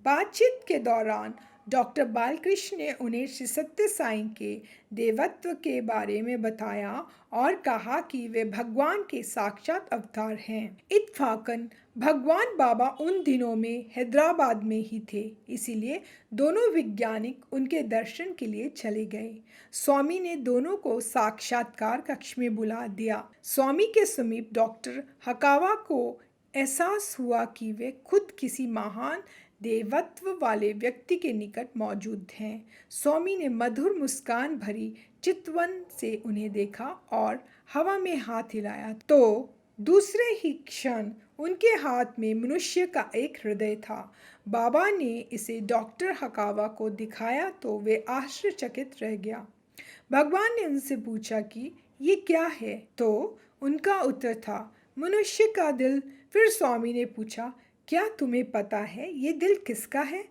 बातचीत के दौरान डॉक्टर बालकृष्ण ने उन्हें श्री सत्य साईं के देवत्व के बारे में बताया और कहा कि वे भगवान के साक्षात अवतार हैं। इत्फाकन भगवान बाबा उन दिनों में हैदराबाद में ही थे, इसीलिए दोनों वैज्ञानिक उनके दर्शन के लिए चले गए। स्वामी ने दोनों को साक्षात्कार कक्ष में बुला दिया। स्वामी के समीप डॉक्टर हकावा को एहसास हुआ कि वे खुद किसी महान देवत्व वाले व्यक्ति के निकट मौजूद हैं। स्वामी ने मधुर मुस्कान भरी चितवन से उन्हें देखा और हवा में हाथ हिलाया, तो दूसरे ही क्षण उनके हाथ में मनुष्य का एक हृदय था। बाबा ने इसे डॉक्टर हकावा को दिखाया तो वे आश्चर्यचकित रह गया। भगवान ने उनसे पूछा कि ये क्या है, तो उनका उत्तर था, मनुष्य का दिल। फिर स्वामी ने पूछा, क्या तुम्हें पता है ये दिल किसका है?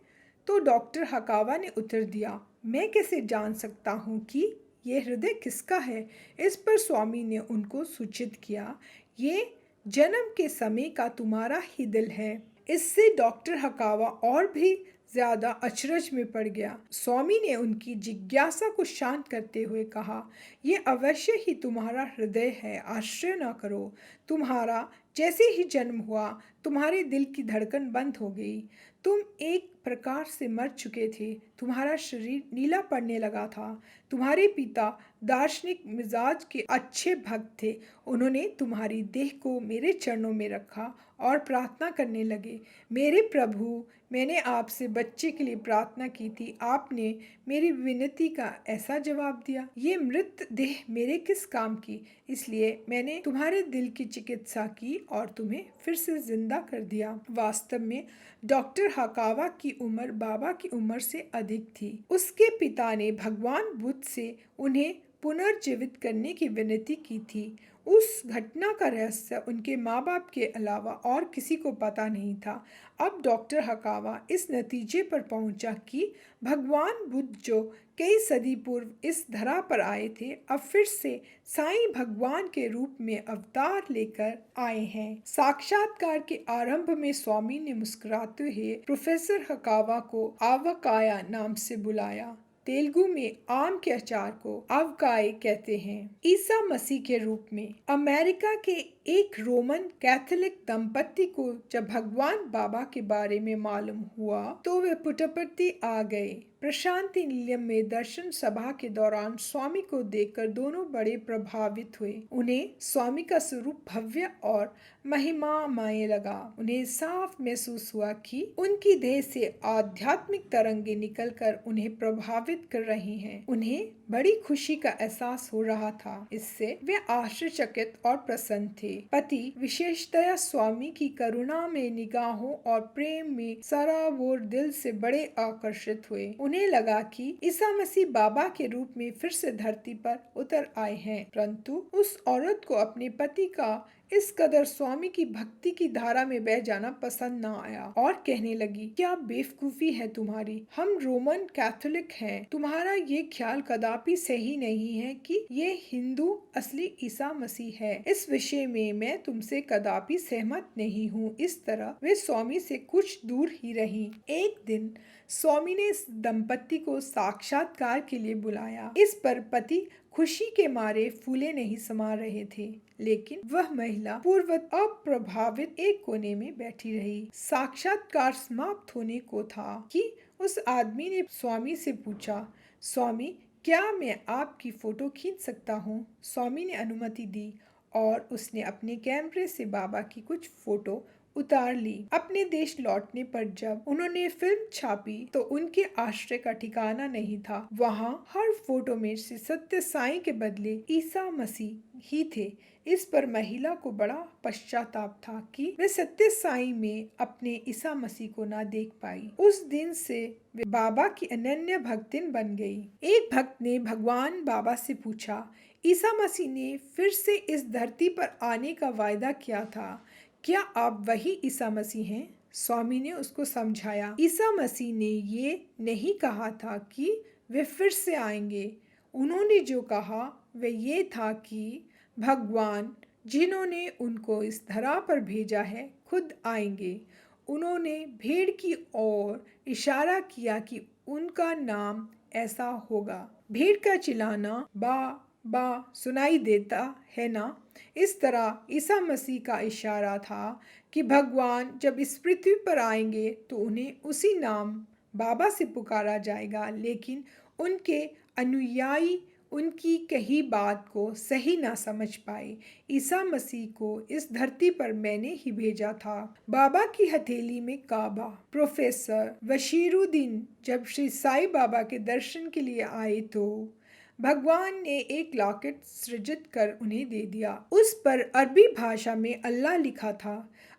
तो डॉक्टर हकावा ने उत्तर दिया, मैं कैसे जान सकता हूँ कि ये हृदय किसका है? इस पर स्वामी ने उनको सूचित किया, ये जन्म के समय का तुम्हारा ही दिल है। इससे डॉक्टर हकावा और भी ज़्यादा अचरज में पड़ गया। स्वामी ने उनकी जिज्ञासा को शांत करते हुए कहा, ये अवश्य ही तुम्हारा हृदय है, आश्चर्य न करो। तुम्हारा जैसे ही जन्म हुआ तुम्हारे दिल की धड़कन बंद हो गई। तुम एक प्रकार से मर चुके थे, तुम्हारा शरीर नीला पड़ने लगा था। तुम्हारे पिता दार्शनिक मिजाज के अच्छे भक्त थे। उन्होंने तुम्हारी देह को मेरे चरणों में रखा और प्रार्थना करने लगे, मेरे प्रभु, मैंने आपसे बच्चे के लिए प्रार्थना की थी, आपने मेरी विनती का ऐसा जवाब दिया। ये मृत देह मेरे किस काम की? इसलिए मैंने तुम्हारे दिल की चिकित्सा की और तुम्हें फिर से जिंदा कर दिया। वास्तव में डॉक्टर हकावा की उम्र बाबा की उम्र से अधिक थी। उसके पिता ने भगवान बुद्ध से उन्हें पुनर्जीवित करने की विनती की थी। उस घटना का रहस्य उनके माँ बाप के अलावा और किसी को पता नहीं था। अब डॉक्टर हकावा इस नतीजे पर पहुंचा कि भगवान बुद्ध जो कई सदी पूर्व इस धरा पर आए थे, अब फिर से साईं भगवान के रूप में अवतार लेकर आए हैं। साक्षात्कार के आरंभ में स्वामी ने मुस्कुराते हुए प्रोफेसर हकावा को आवकाया नाम से बुलाया। तेलुगु में आम के अचार को अवकाय कहते हैं। ईसा मसीह के रूप में अमेरिका के एक रोमन कैथोलिक दंपति को जब भगवान बाबा के बारे में मालूम हुआ तो वे पुट्टपर्ती आ गए। प्रशांति निलयम में दर्शन सभा के दौरान स्वामी को देखकर दोनों बड़े प्रभावित हुए। उन्हें स्वामी का स्वरूप भव्य और महिमामय लगा। उन्हें साफ महसूस हुआ कि उनकी देह से आध्यात्मिक तरंगे निकलकर उन्हें प्रभावित कर रही हैं। उन्हें बड़ी खुशी का एहसास हो रहा था। इससे वे आश्चर्यचकित और प्रसन्न थे। पति विशेषतया स्वामी की करुणा में, निगाहों और प्रेम में सराबोर दिल से बड़े आकर्षित हुए। उन्हें लगा कि ईसा मसीह बाबा के रूप में फिर से धरती पर उतर आए हैं। परंतु उस औरत को अपने पति का इस कदर स्वामी की भक्ति की धारा में बह जाना पसंद न आया और कहने लगी, क्या बेवकूफी है तुम्हारी। हम रोमन कैथोलिक हैं। तुम्हारा ये ख्याल कदापि सही नहीं है कि ये हिंदू असली ईसा मसीह है। इस विषय में मैं तुमसे कदापि सहमत नहीं हूँ। इस तरह वे स्वामी से कुछ दूर ही रही। एक दिन स्वामी ने इस दंपति को साक्षात्कार के लिए बुलाया। इस पर पति खुशी के मारे फूले नहीं समा रहे थे, लेकिन वह महिला पूर्ववत अप्रभावित एक कोने में बैठी रही। साक्षात्कार समाप्त होने को था कि उस आदमी ने स्वामी से पूछा, स्वामी क्या मैं आपकी फोटो खींच सकता हूँ। स्वामी ने अनुमति दी और उसने अपने कैमरे से बाबा की कुछ फोटो उतार ली। अपने देश लौटने पर जब उन्होंने फिल्म छापी तो उनके आश्चर्य का ठिकाना नहीं था। वहाँ हर फोटो में श्री सत्य साईं के बदले ईसा मसीह ही थे। इस पर महिला को बड़ा पश्चाताप था कि वे सत्य साईं में अपने ईसा मसीह को ना देख पाई। उस दिन से वे बाबा की अनन्य भक्तिन बन गई। एक भक्त ने भगवान बाबा से पूछा, ईसा मसीह ने फिर से इस धरती पर आने का वायदा किया था, क्या आप वही ईसा मसीह हैं। स्वामी ने उसको समझाया, ईसा मसीह ने ये नहीं कहा था कि वे फिर से आएंगे। उन्होंने जो कहा वह ये था कि भगवान जिन्होंने उनको इस धरा पर भेजा है खुद आएंगे। उन्होंने भेड़ की ओर इशारा किया कि उनका नाम ऐसा होगा। भेड़ का चिल्लाना बा बा सुनाई देता है ना। इस तरह ईसा मसीह का इशारा था कि भगवान जब इस पृथ्वी पर आएंगे तो उन्हें उसी नाम बाबा से पुकारा जाएगा। लेकिन उनके अनुयायी उनकी कही बात को सही ना समझ पाए। ईसा मसीह को इस धरती पर मैंने ही भेजा था। बाबा की हथेली में काबा। प्रोफेसर बशीरुद्दीन जब श्री साईं बाबा के दर्शन के लिए आए तो भगवान ने एक लॉकेट सृजित कर उन्हें दे दिया। उस पर अरबी भाषा में अल्लाह लिखा था।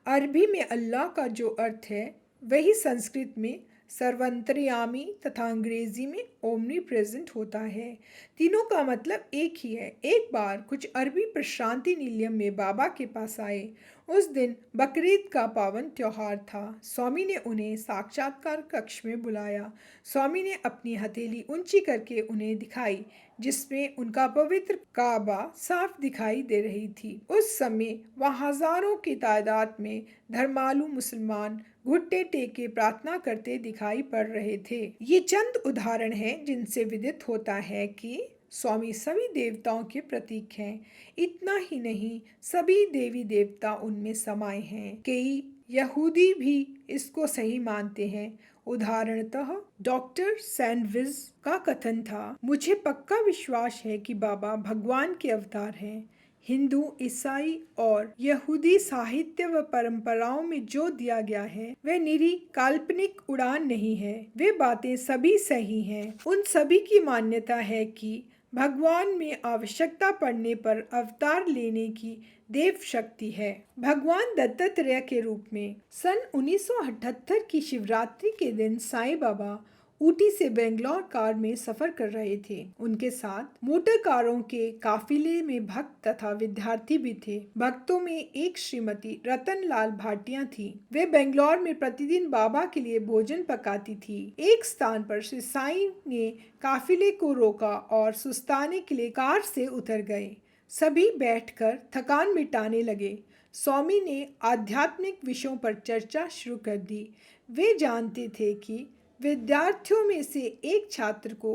अरबी में अल्लाह का जो अर्थ है वही संस्कृत में सर्वंतर्यामी तथा अंग्रेजी में ओमनी प्रेजेंट होता है। तीनों का मतलब एक ही है। एक बार कुछ अरबी प्रशांति निलयम में बाबा के पास आए। उस दिन बकरीद का पावन त्योहार था। स्वामी ने उन्हें साक्षात्कार कक्ष में बुलाया। स्वामी ने अपनी हथेली ऊंची करके उन्हें दिखाई, जिसमें उनका पवित्र काबा साफ दिखाई दे रही थी। उस समय वहाँ हजारों की तादाद में धर्मालु मुसलमान घुटने टेके प्रार्थना करते दिखाई पड़ रहे थे। ये चंद उदाहरण हैं जिनसे विदित होता है कि स्वामी सभी देवताओं के प्रतीक हैं। इतना ही नहीं, सभी देवी देवता उनमें समाये हैं। कई यहूदी भी इसको सही मानते हैं। उदाहरणतः डॉक्टर सैंडविच का कथन था, मुझे पक्का विश्वास है कि बाबा भगवान के अवतार हैं। हिंदू, ईसाई और यहूदी साहित्य व परंपराओं में जो दिया गया है वह निरी काल्पनिक उड़ान नहीं है। वे बातें सभी सही हैं। उन सभी की मान्यता है कि भगवान में आवश्यकता पड़ने पर अवतार लेने की देव शक्ति है। भगवान दत्तात्रेय के रूप में सन 1978 की शिवरात्रि के दिन साईं बाबा ऊटी से बेंगलोर कार में सफर कर रहे थे। उनके साथ मोटर कारों के काफिले में भक्त तथा विद्यार्थी भी थे। भक्तों में एक श्रीमती रतनलाल भाटिया थी। वे बेंगलोर में प्रतिदिन बाबा के लिए भोजन पकाती थी। एक स्थान पर श्री साईं ने काफिले को रोका और सुस्ताने के लिए कार से उतर गए। सभी बैठकर थकान मिटाने लगे। स्वामी ने आध्यात्मिक विषयों पर चर्चा शुरू कर दी। वे जानते थे कि विद्यार्थियों में से एक छात्र को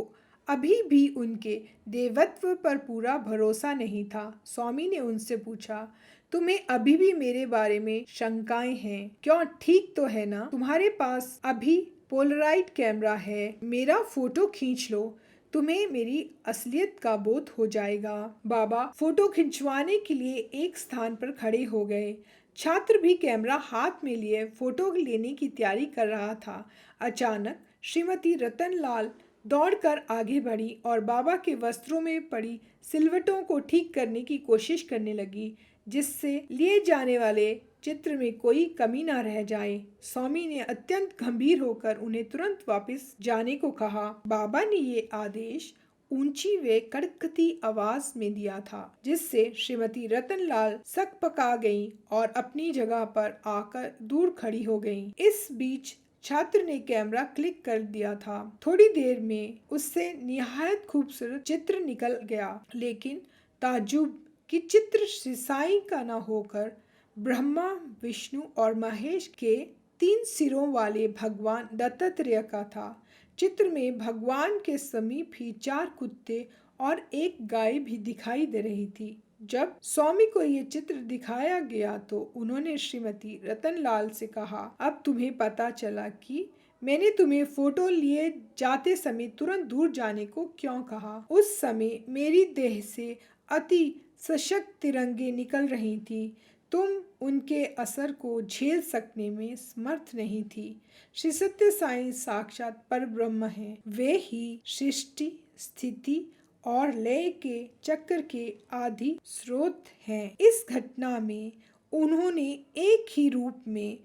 अभी भी उनके देवत्व पर पूरा भरोसा नहीं था। स्वामी ने उनसे पूछा, तुम्हें अभी भी मेरे बारे में शंकाएं हैं? क्यों, ठीक तो है ना? तुम्हारे पास अभी पोलराइड कैमरा है, मेरा फोटो खींच लो, तुम्हें मेरी असलियत का बोध हो जाएगा। बाबा फोटो खिंचवाने के लिए एक स्थान पर खड़े हो गए। छात्र भी कैमरा हाथ में लिए फोटो लेने की तैयारी कर रहा था। अचानक श्रीमती रतनलाल दौड़कर आगे बढ़ी और बाबा के वस्त्रों में पड़ी सिलवटों को ठीक करने की कोशिश करने लगी, जिससे लिए जाने वाले चित्र में कोई कमी न रह जाए। स्वामी ने अत्यंत गंभीर होकर उन्हें तुरंत वापस जाने को कहा। बाबा ने ये आदेश ऊंची व कड़कती आवाज में दिया था, जिससे श्रीमती रतनलाल सकपका गईं और अपनी जगह पर आकर दूर खड़ी हो गईं। इस बीच छात्र ने कैमरा क्लिक कर दिया था। थोड़ी देर में उससे निहायत खूबसूरत चित्र निकल गया, लेकिन ताज्जुब कि चित्र श्री साईं का न होकर ब्रह्मा, विष्णु और महेश के 3 सिरों वाले भगवान दत्तात्रेय का था। चित्र में भगवान के समीप ही 4 कुत्ते और एक गाय भी दिखाई दे रही थी। जब स्वामी को ये चित्र दिखाया गया तो उन्होंने श्रीमती रतनलाल से कहा, अब तुम्हें पता चला कि मैंने तुम्हें फोटो लिए जाते समय तुरंत दूर जाने को क्यों कहा। उस समय मेरी देह से अति सशक्त तिरंगे निकल रही थी। तुम उनके असर को झेल सकने में समर्थ नहीं थी। श्री सत्य साईं साक्षात परब्रह्म हैं। वे ही सृष्टि, स्थिति और लय के चक्र के आदि स्रोत हैं। इस घटना में उन्होंने एक ही रूप में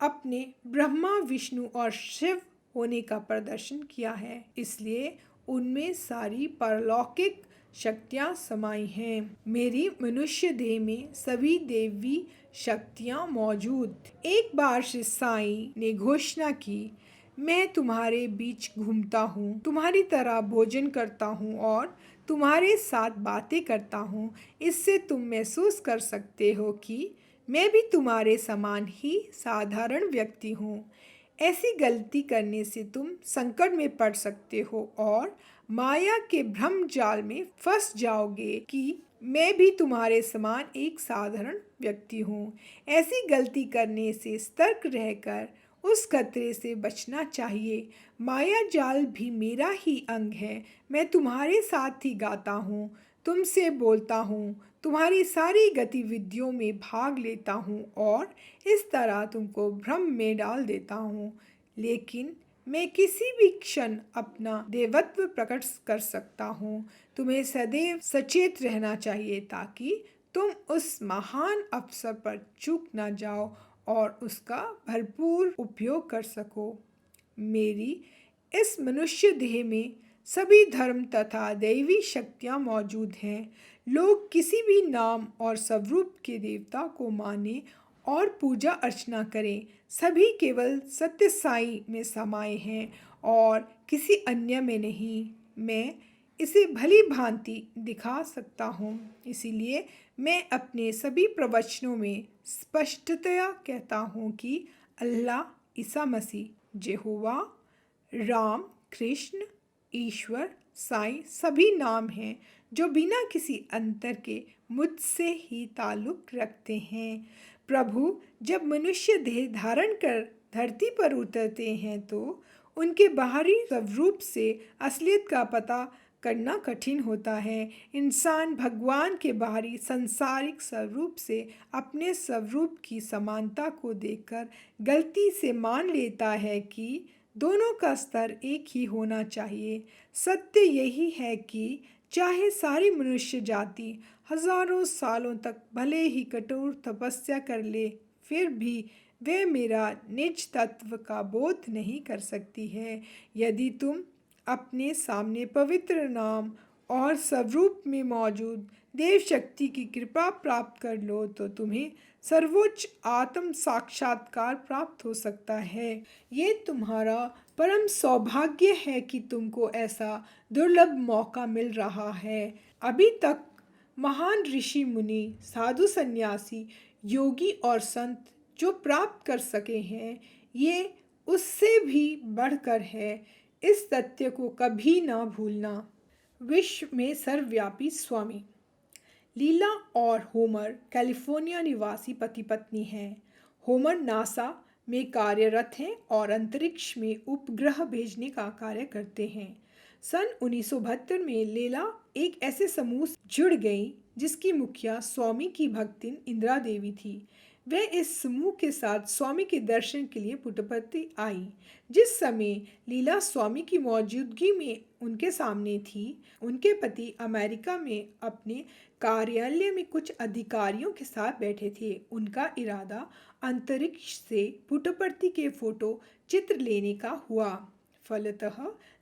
अपने ब्रह्मा, विष्णु और शिव होने का प्रदर्शन किया है, इसलिए उनमें सारी परलौकिक शक्तियाँ समाई हैं। मेरी मनुष्य देह में सभी देवी शक्तियाँ मौजूद। एक बार श्री साईं ने घोषणा की, मैं तुम्हारे बीच घूमता हूँ, तुम्हारी तरह भोजन करता हूँ और तुम्हारे साथ बातें करता हूँ। इससे तुम महसूस कर सकते हो कि मैं भी तुम्हारे समान ही साधारण व्यक्ति हूँ। ऐसी गलती करने से तुम संकट में पड़ सकते हो और माया के भ्रम जाल में फंस जाओगे कि मैं भी तुम्हारे समान एक साधारण व्यक्ति हूँ। ऐसी गलती करने से सतर्क रहकर उस खतरे से बचना चाहिए। माया जाल भी मेरा ही अंग है। मैं तुम्हारे साथ ही गाता हूँ, तुमसे बोलता हूँ, तुम्हारी सारी गतिविधियों में भाग लेता हूँ और इस तरह तुमको भ्रम में डाल देता हूँ। लेकिन मैं किसी भी क्षण अपना देवत्व प्रकट कर सकता हूँ। तुम्हें सदैव सचेत रहना चाहिए ताकि तुम उस महान अवसर पर चूक न जाओ और उसका भरपूर उपयोग कर सको। मेरी इस मनुष्य देह में सभी धर्म तथा दैवी शक्तियाँ मौजूद हैं। लोग किसी भी नाम और स्वरूप के देवता को माने और पूजा अर्चना करें, सभी केवल सत्य साई में समाये हैं और किसी अन्य में नहीं। मैं इसे भली भांति दिखा सकता हूँ, इसीलिए मैं अपने सभी प्रवचनों में स्पष्टतया कहता हूँ कि अल्लाह, ईसा मसीह, यहोवा, राम, कृष्ण, ईश्वर, साईं सभी नाम हैं जो बिना किसी अंतर के मुझसे ही ताल्लुक़ रखते हैं। प्रभु जब मनुष्य देह धारण कर धरती पर उतरते हैं तो उनके बाहरी स्वरूप से असलियत का पता करना कठिन होता है। इंसान भगवान के बाहरी संसारिक स्वरूप से अपने स्वरूप की समानता को देखकर गलती से मान लेता है कि दोनों का स्तर एक ही होना चाहिए। सत्य यही है कि चाहे सारी मनुष्य जाति हजारों सालों तक भले ही कठोर तपस्या कर ले, फिर भी वे मेरा निज तत्व का बोध नहीं कर सकती है। यदि तुम अपने सामने पवित्र नाम और स्वरूप में मौजूद देव शक्ति की कृपा प्राप्त कर लो तो तुम्हें सर्वोच्च आत्म साक्षात्कार प्राप्त हो सकता है। ये तुम्हारा परम सौभाग्य है कि तुमको ऐसा दुर्लभ मौका मिल रहा है। अभी तक महान ऋषि मुनि, साधु, सन्यासी, योगी और संत जो प्राप्त कर सके हैं, ये उससे भी बढ़कर है। इस तथ्य को कभी ना भूलना। विश्व में सर्वव्यापी स्वामी। लीला और होमर कैलिफोर्निया निवासी पति पत्नी हैं। होमर नासा में कार्यरत हैं और अंतरिक्ष में उपग्रह भेजने का कार्य करते हैं। सन 1972 में लीला एक ऐसे समूह से जुड़ गई जिसकी मुखिया स्वामी की भक्तिन इंदिरा देवी थी। वह इस समूह के साथ स्वामी के दर्शन के लिए पुट्टपर्ती आई। जिस समय लीला स्वामी की मौजूदगी में उनके सामने थी, उनके पति अमेरिका में अपने कार्यालय में कुछ अधिकारियों के साथ बैठे थे। उनका इरादा अंतरिक्ष से पुट्टपर्ती के फोटो चित्र लेने का हुआ। फलतः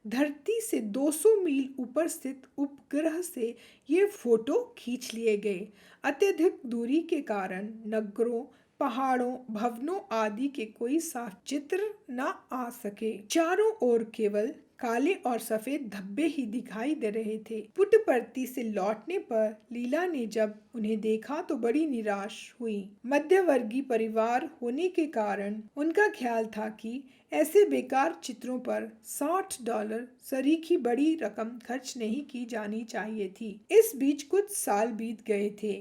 धरती से 200 मील ऊपर स्थित उपग्रह से ये फोटो खींच लिए गए। अत्यधिक दूरी के कारण नगरों, पहाड़ों, भवनों आदि के कोई साफ चित्र न आ सके। चारों ओर केवल काले और सफेद धब्बे ही दिखाई दे रहे थे। पुट्टपर्ती से लौटने पर लीला ने जब उन्हें देखा तो बड़ी निराश हुई। मध्यवर्गीय परिवार होने के कारण उनका ख्याल था कि ऐसे बेकार चित्रों पर $60 सरीखी बड़ी रकम खर्च नहीं की जानी चाहिए थी। इस बीच कुछ साल बीत गए थे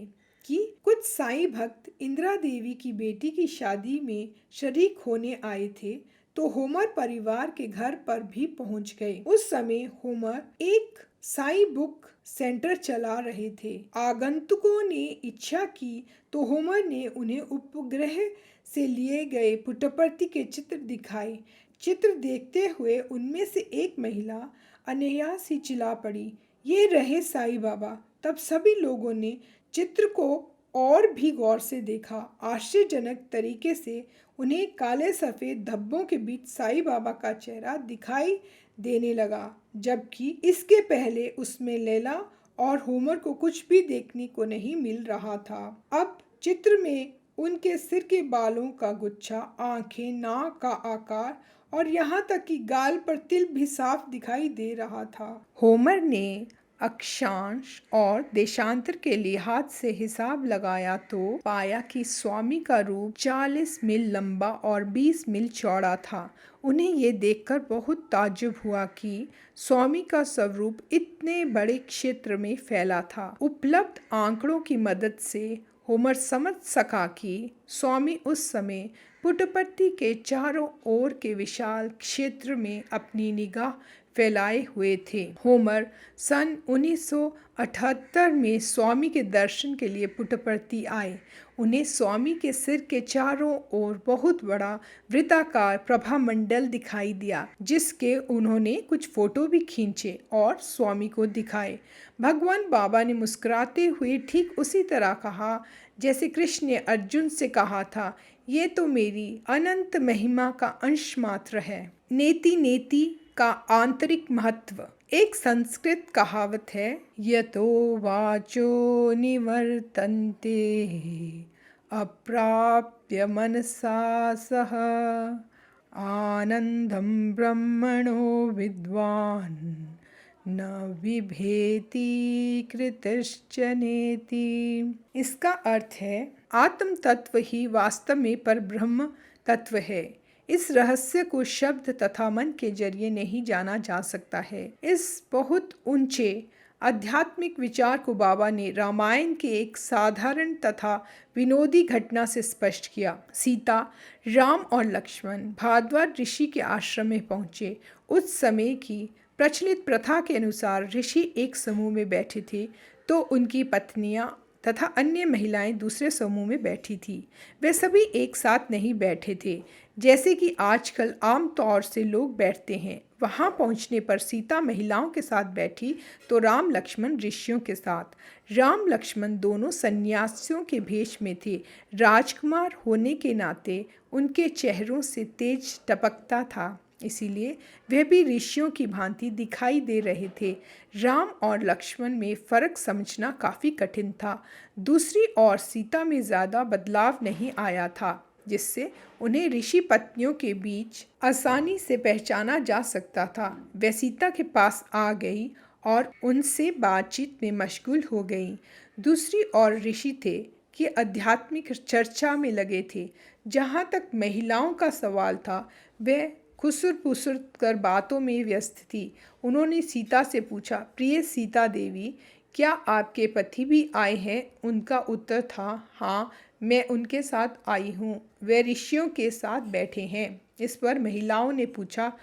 कि कुछ साईं भक्त इंदिरा देवी की बेटी की शादी में शरीक होने आए थे तो होमर परिवार के घर पर भी पहुंच गए। उस समय होमर एक साईं बुक सेंटर चला रहे थे। आगंतुकों ने इच्छा की तो होमर ने उन्हें उपग्रह से लिए गए पुट्टपर्ती के चित्र दिखाए। चित्र देखते हुए उनमें से एक महिला अनायास ही चिल्ला पड़ी, ये रहे साईं बाबा। तब सभी लोगों ने चित्र को और भी गौर से देखा। आश्चर्यजनक तरीके से उन्हें काले सफ़ेद धब्बों के बीच साईं बाबा का चेहरा दिखाई देने लगा, जबकि इसके पहले उसमें लैला और होमर को कुछ भी देखने को नहीं मिल रहा था। अब चित्र में उनके सिर के बालों का गुच्छा, आंखें, नाक का आकार और यहाँ तक कि गाल पर तिल भी साफ दिखाई दे रहा था। होमर ने अक्षांश और देशांतर के लिहाज से हिसाब लगाया तो पाया कि स्वामी का रूप 40 मील लंबा और 20 मील चौड़ा था। उन्हें ये देखकर बहुत ताज्जुब हुआ कि स्वामी का स्वरूप इतने बड़े क्षेत्र में फैला था। उपलब्ध आंकड़ों की मदद से होमर समझ सका कि स्वामी उस समय पुट्टपर्ती के चारों ओर के विशाल क्षेत्र में अपनी निगाह फैलाए हुए थे। होमर सन 1978 में स्वामी के दर्शन के लिए पुट्टपर्ती आए। उन्हें स्वामी के सिर के चारों ओर बहुत बड़ा वृत्ताकार प्रभामंडल दिखाई दिया, जिसके उन्होंने कुछ फोटो भी खींचे और स्वामी को दिखाए। भगवान बाबा ने मुस्कुराते हुए ठीक उसी तरह कहा जैसे कृष्ण ने अर्जुन से कहा था, ये तो मेरी अनंत महिमा का अंश मात्र है। नेति नेति का आंतरिक महत्व। एक संस्कृत कहावत है, यतो वाचो निवर्तन्ते अप्राप्य मनसा सह आनंदम ब्रह्मणो विद्वान न विभेति कृतश्च नेति। इसका अर्थ है, आत्म तत्व ही वास्तव में परब्रह्म तत्व है। इस रहस्य को शब्द तथा मन के जरिए नहीं जाना जा सकता है। इस बहुत ऊंचे आध्यात्मिक विचार को बाबा ने रामायण के एक साधारण तथा विनोदी घटना से स्पष्ट किया। सीता, राम और लक्ष्मण भारद्वाज ऋषि के आश्रम में पहुँचे। उस समय की प्रचलित प्रथा के अनुसार ऋषि एक समूह में बैठे थे तो उनकी पत्नियां तथा अन्य महिलाएं दूसरे समूह में बैठी थी। वे सभी एक साथ नहीं बैठे थे जैसे कि आजकल आम तौर से लोग बैठते हैं। वहां पहुंचने पर सीता महिलाओं के साथ बैठी तो राम लक्ष्मण ऋषियों के साथ। राम लक्ष्मण दोनों सन्यासियों के भेष में थे। राजकुमार होने के नाते उनके चेहरों से तेज टपकता था, इसीलिए वे भी ऋषियों की भांति दिखाई दे रहे थे। राम और लक्ष्मण में फर्क समझना काफ़ी कठिन था। दूसरी ओर सीता में ज़्यादा बदलाव नहीं आया था, जिससे उन्हें ऋषि पत्नियों के बीच आसानी से पहचाना जा सकता था। वे सीता के पास आ गई और उनसे बातचीत में मशगूल हो गई। दूसरी ओर ऋषि थे कि आध्यात्मिक चर्चा में लगे थे। जहाँ तक महिलाओं का सवाल था, वे खुसुर पुसुर कर बातों में व्यस्त थी। उन्होंने सीता से पूछा, प्रिय सीता देवी, क्या आपके पति भी आए हैं? उनका उत्तर था, हाँ, मैं उनके साथ आई हूँ। वे ऋषियों के साथ बैठे हैं। इस पर महिलाओं ने पूछा,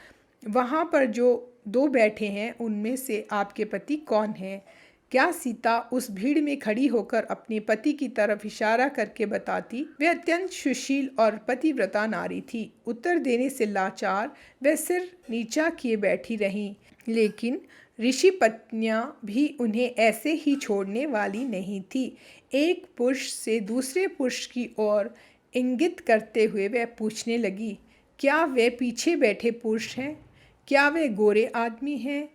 वहाँ पर जो दो बैठे हैं उनमें से आपके पति कौन हैं? क्या सीता उस भीड़ में खड़ी होकर अपने पति की तरफ इशारा करके बताती? वे अत्यंत सुशील और पतिव्रता नारी थी। उत्तर देने से लाचार वे सिर नीचा किए बैठी रहीं। लेकिन ऋषि पत्नियां भी उन्हें ऐसे ही छोड़ने वाली नहीं थी। एक पुरुष से दूसरे पुरुष की ओर इंगित करते हुए वह पूछने लगी, क्या वे पीछे बैठे पुरुष हैं? क्या वे गोरे आदमी हैं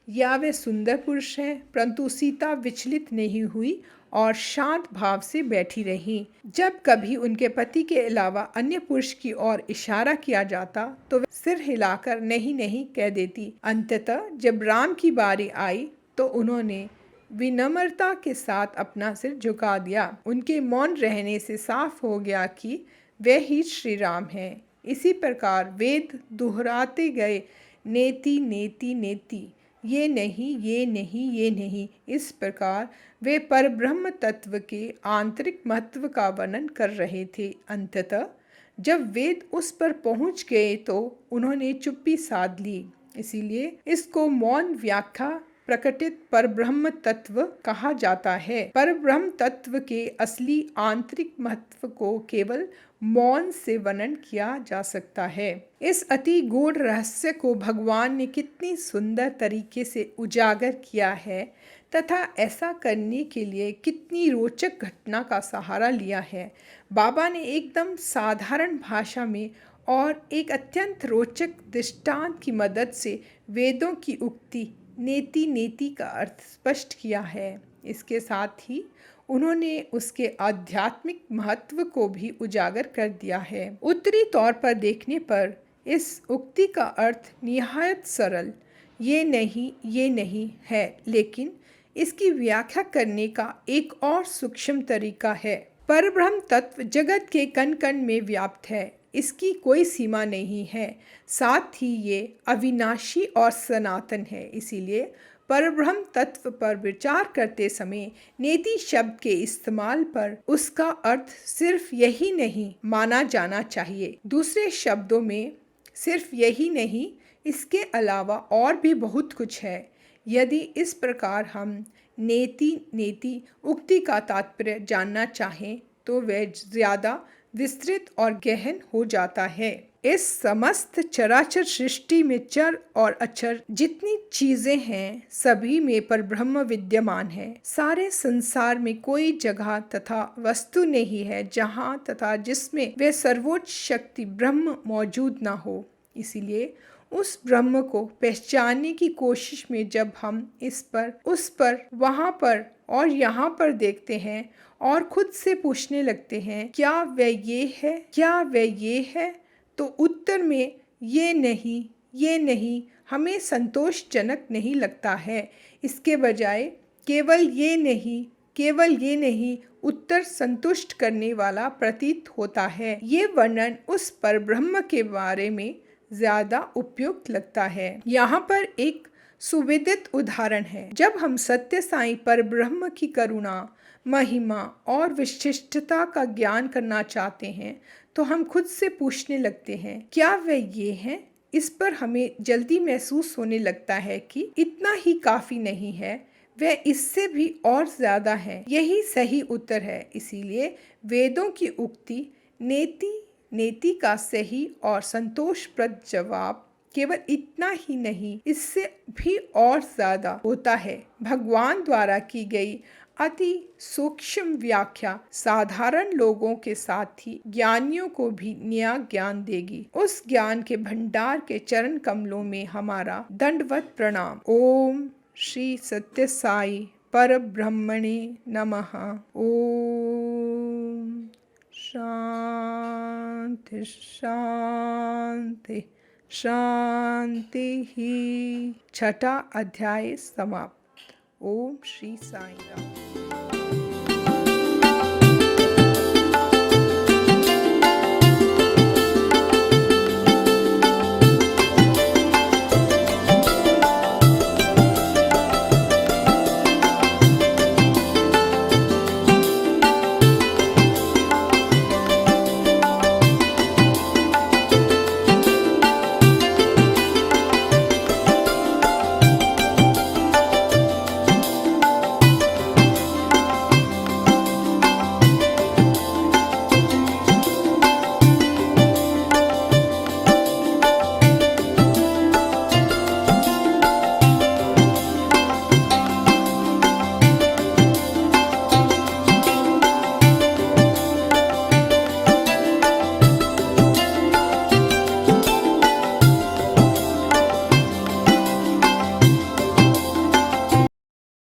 या वे सुंदर पुरुष हैं? परंतु सीता विचलित नहीं हुई और शांत भाव से बैठी रही। जब कभी उनके पति के अलावा अन्य पुरुष की ओर इशारा किया जाता तो वे सिर हिलाकर नहीं नहीं कह देती। अंततः जब राम की बारी आई तो उन्होंने विनम्रता के साथ अपना सिर झुका दिया। उनके मौन रहने से साफ हो गया कि वे ही श्री राम हैं। इसी प्रकार वेद दोहराते गए, नेति नेति नेति, ये नहीं, ये नहीं, ये नहीं। इस प्रकार वे परब्रह्म तत्व के आंतरिक महत्व का वर्णन कर रहे थे। अंततः जब वेद उस पर पहुंच गए तो उन्होंने चुप्पी साध ली। इसीलिए इसको मौन व्याख्या प्रकटित परब्रह्म तत्व कहा जाता है। परब्रह्म तत्व के असली आंतरिक महत्व को केवल मौन से वर्णन किया जा सकता है। इस अति गूढ़ रहस्य को भगवान ने कितनी सुंदर तरीके से उजागर किया है तथा ऐसा करने के लिए कितनी रोचक घटना का सहारा लिया है। बाबा ने एकदम साधारण भाषा में और एक अत्यंत रोचक दृष्टांत की मदद से वेदों की उक्ति नेति नेति का अर्थ स्पष्ट किया है। इसके साथ ही उन्होंने उसके आध्यात्मिक महत्व को भी उजागर कर दिया है। उत्तरी तौर पर देखने पर इस उक्ति का अर्थ निहायत सरल, ये नहीं है, लेकिन इसकी व्याख्या करने का एक और सूक्ष्म तरीका है। परब्रह्म तत्व जगत के कण कण में व्याप्त है, इसकी कोई सीमा नहीं है। साथ ही ये अविनाशी और सनातन है। इसीलिए परब्रह्म तत्व पर विचार करते समय नेति शब्द के इस्तेमाल पर उसका अर्थ सिर्फ यही नहीं माना जाना चाहिए। दूसरे शब्दों में सिर्फ यही नहीं, इसके अलावा और भी बहुत कुछ है। यदि इस प्रकार हम नेति नेति उक्ति का तात्पर्य जानना चाहें तो वह ज़्यादा विस्तृत और गहन हो जाता है। इस समस्त चराचर सृष्टि में चर और अचर जितनी चीजें हैं सभी में परब्रह्म विद्यमान है। सारे संसार में कोई जगह तथा वस्तु नहीं है जहाँ तथा जिसमें वह सर्वोच्च शक्ति ब्रह्म मौजूद ना हो। इसीलिए उस ब्रह्म को पहचानने की कोशिश में जब हम इस पर, उस पर, वहाँ पर और यहाँ पर देखते हैं और खुद से पूछने लगते हैं, क्या वह ये है, क्या वह ये है, तो उत्तर में ये नहीं हमें संतोषजनक नहीं लगता है। इसके बजाय केवल ये नहीं उत्तर संतुष्ट करने वाला प्रतीत होता है। ये वर्णन उस परब्रह्म के बारे में ज्यादा उपयुक्त लगता है। यहाँ पर एक सुविदित उदाहरण है। जब हम सत्य साईं परब्रह्म की करुणा, महिमा और विशिष्टता का ज्ञान करना चाहते हैं तो हम खुद से पूछने लगते हैं, क्या वह ये है? इस पर हमें जल्दी महसूस होने लगता है कि इतना ही काफी नहीं है, वह इससे भी और ज्यादा है। यही सही उत्तर है। इसीलिए वेदों की उक्ति नेति नेति का सही और संतोषप्रद जवाब केवल इतना ही नहीं, इससे भी और ज्यादा होता है। भगवान द्वारा की गई अति सूक्ष्म व्याख्या साधारण लोगों के साथ ही ज्ञानियों को भी नया ज्ञान देगी। उस ज्ञान के भंडार के चरण कमलों में हमारा दंडवत प्रणाम। ओम श्री सत्य साई परब्रह्मणे नमः। ओम शांति शांति शांति ही। छठा अध्याय समाप्त। ओम श्री साई राम।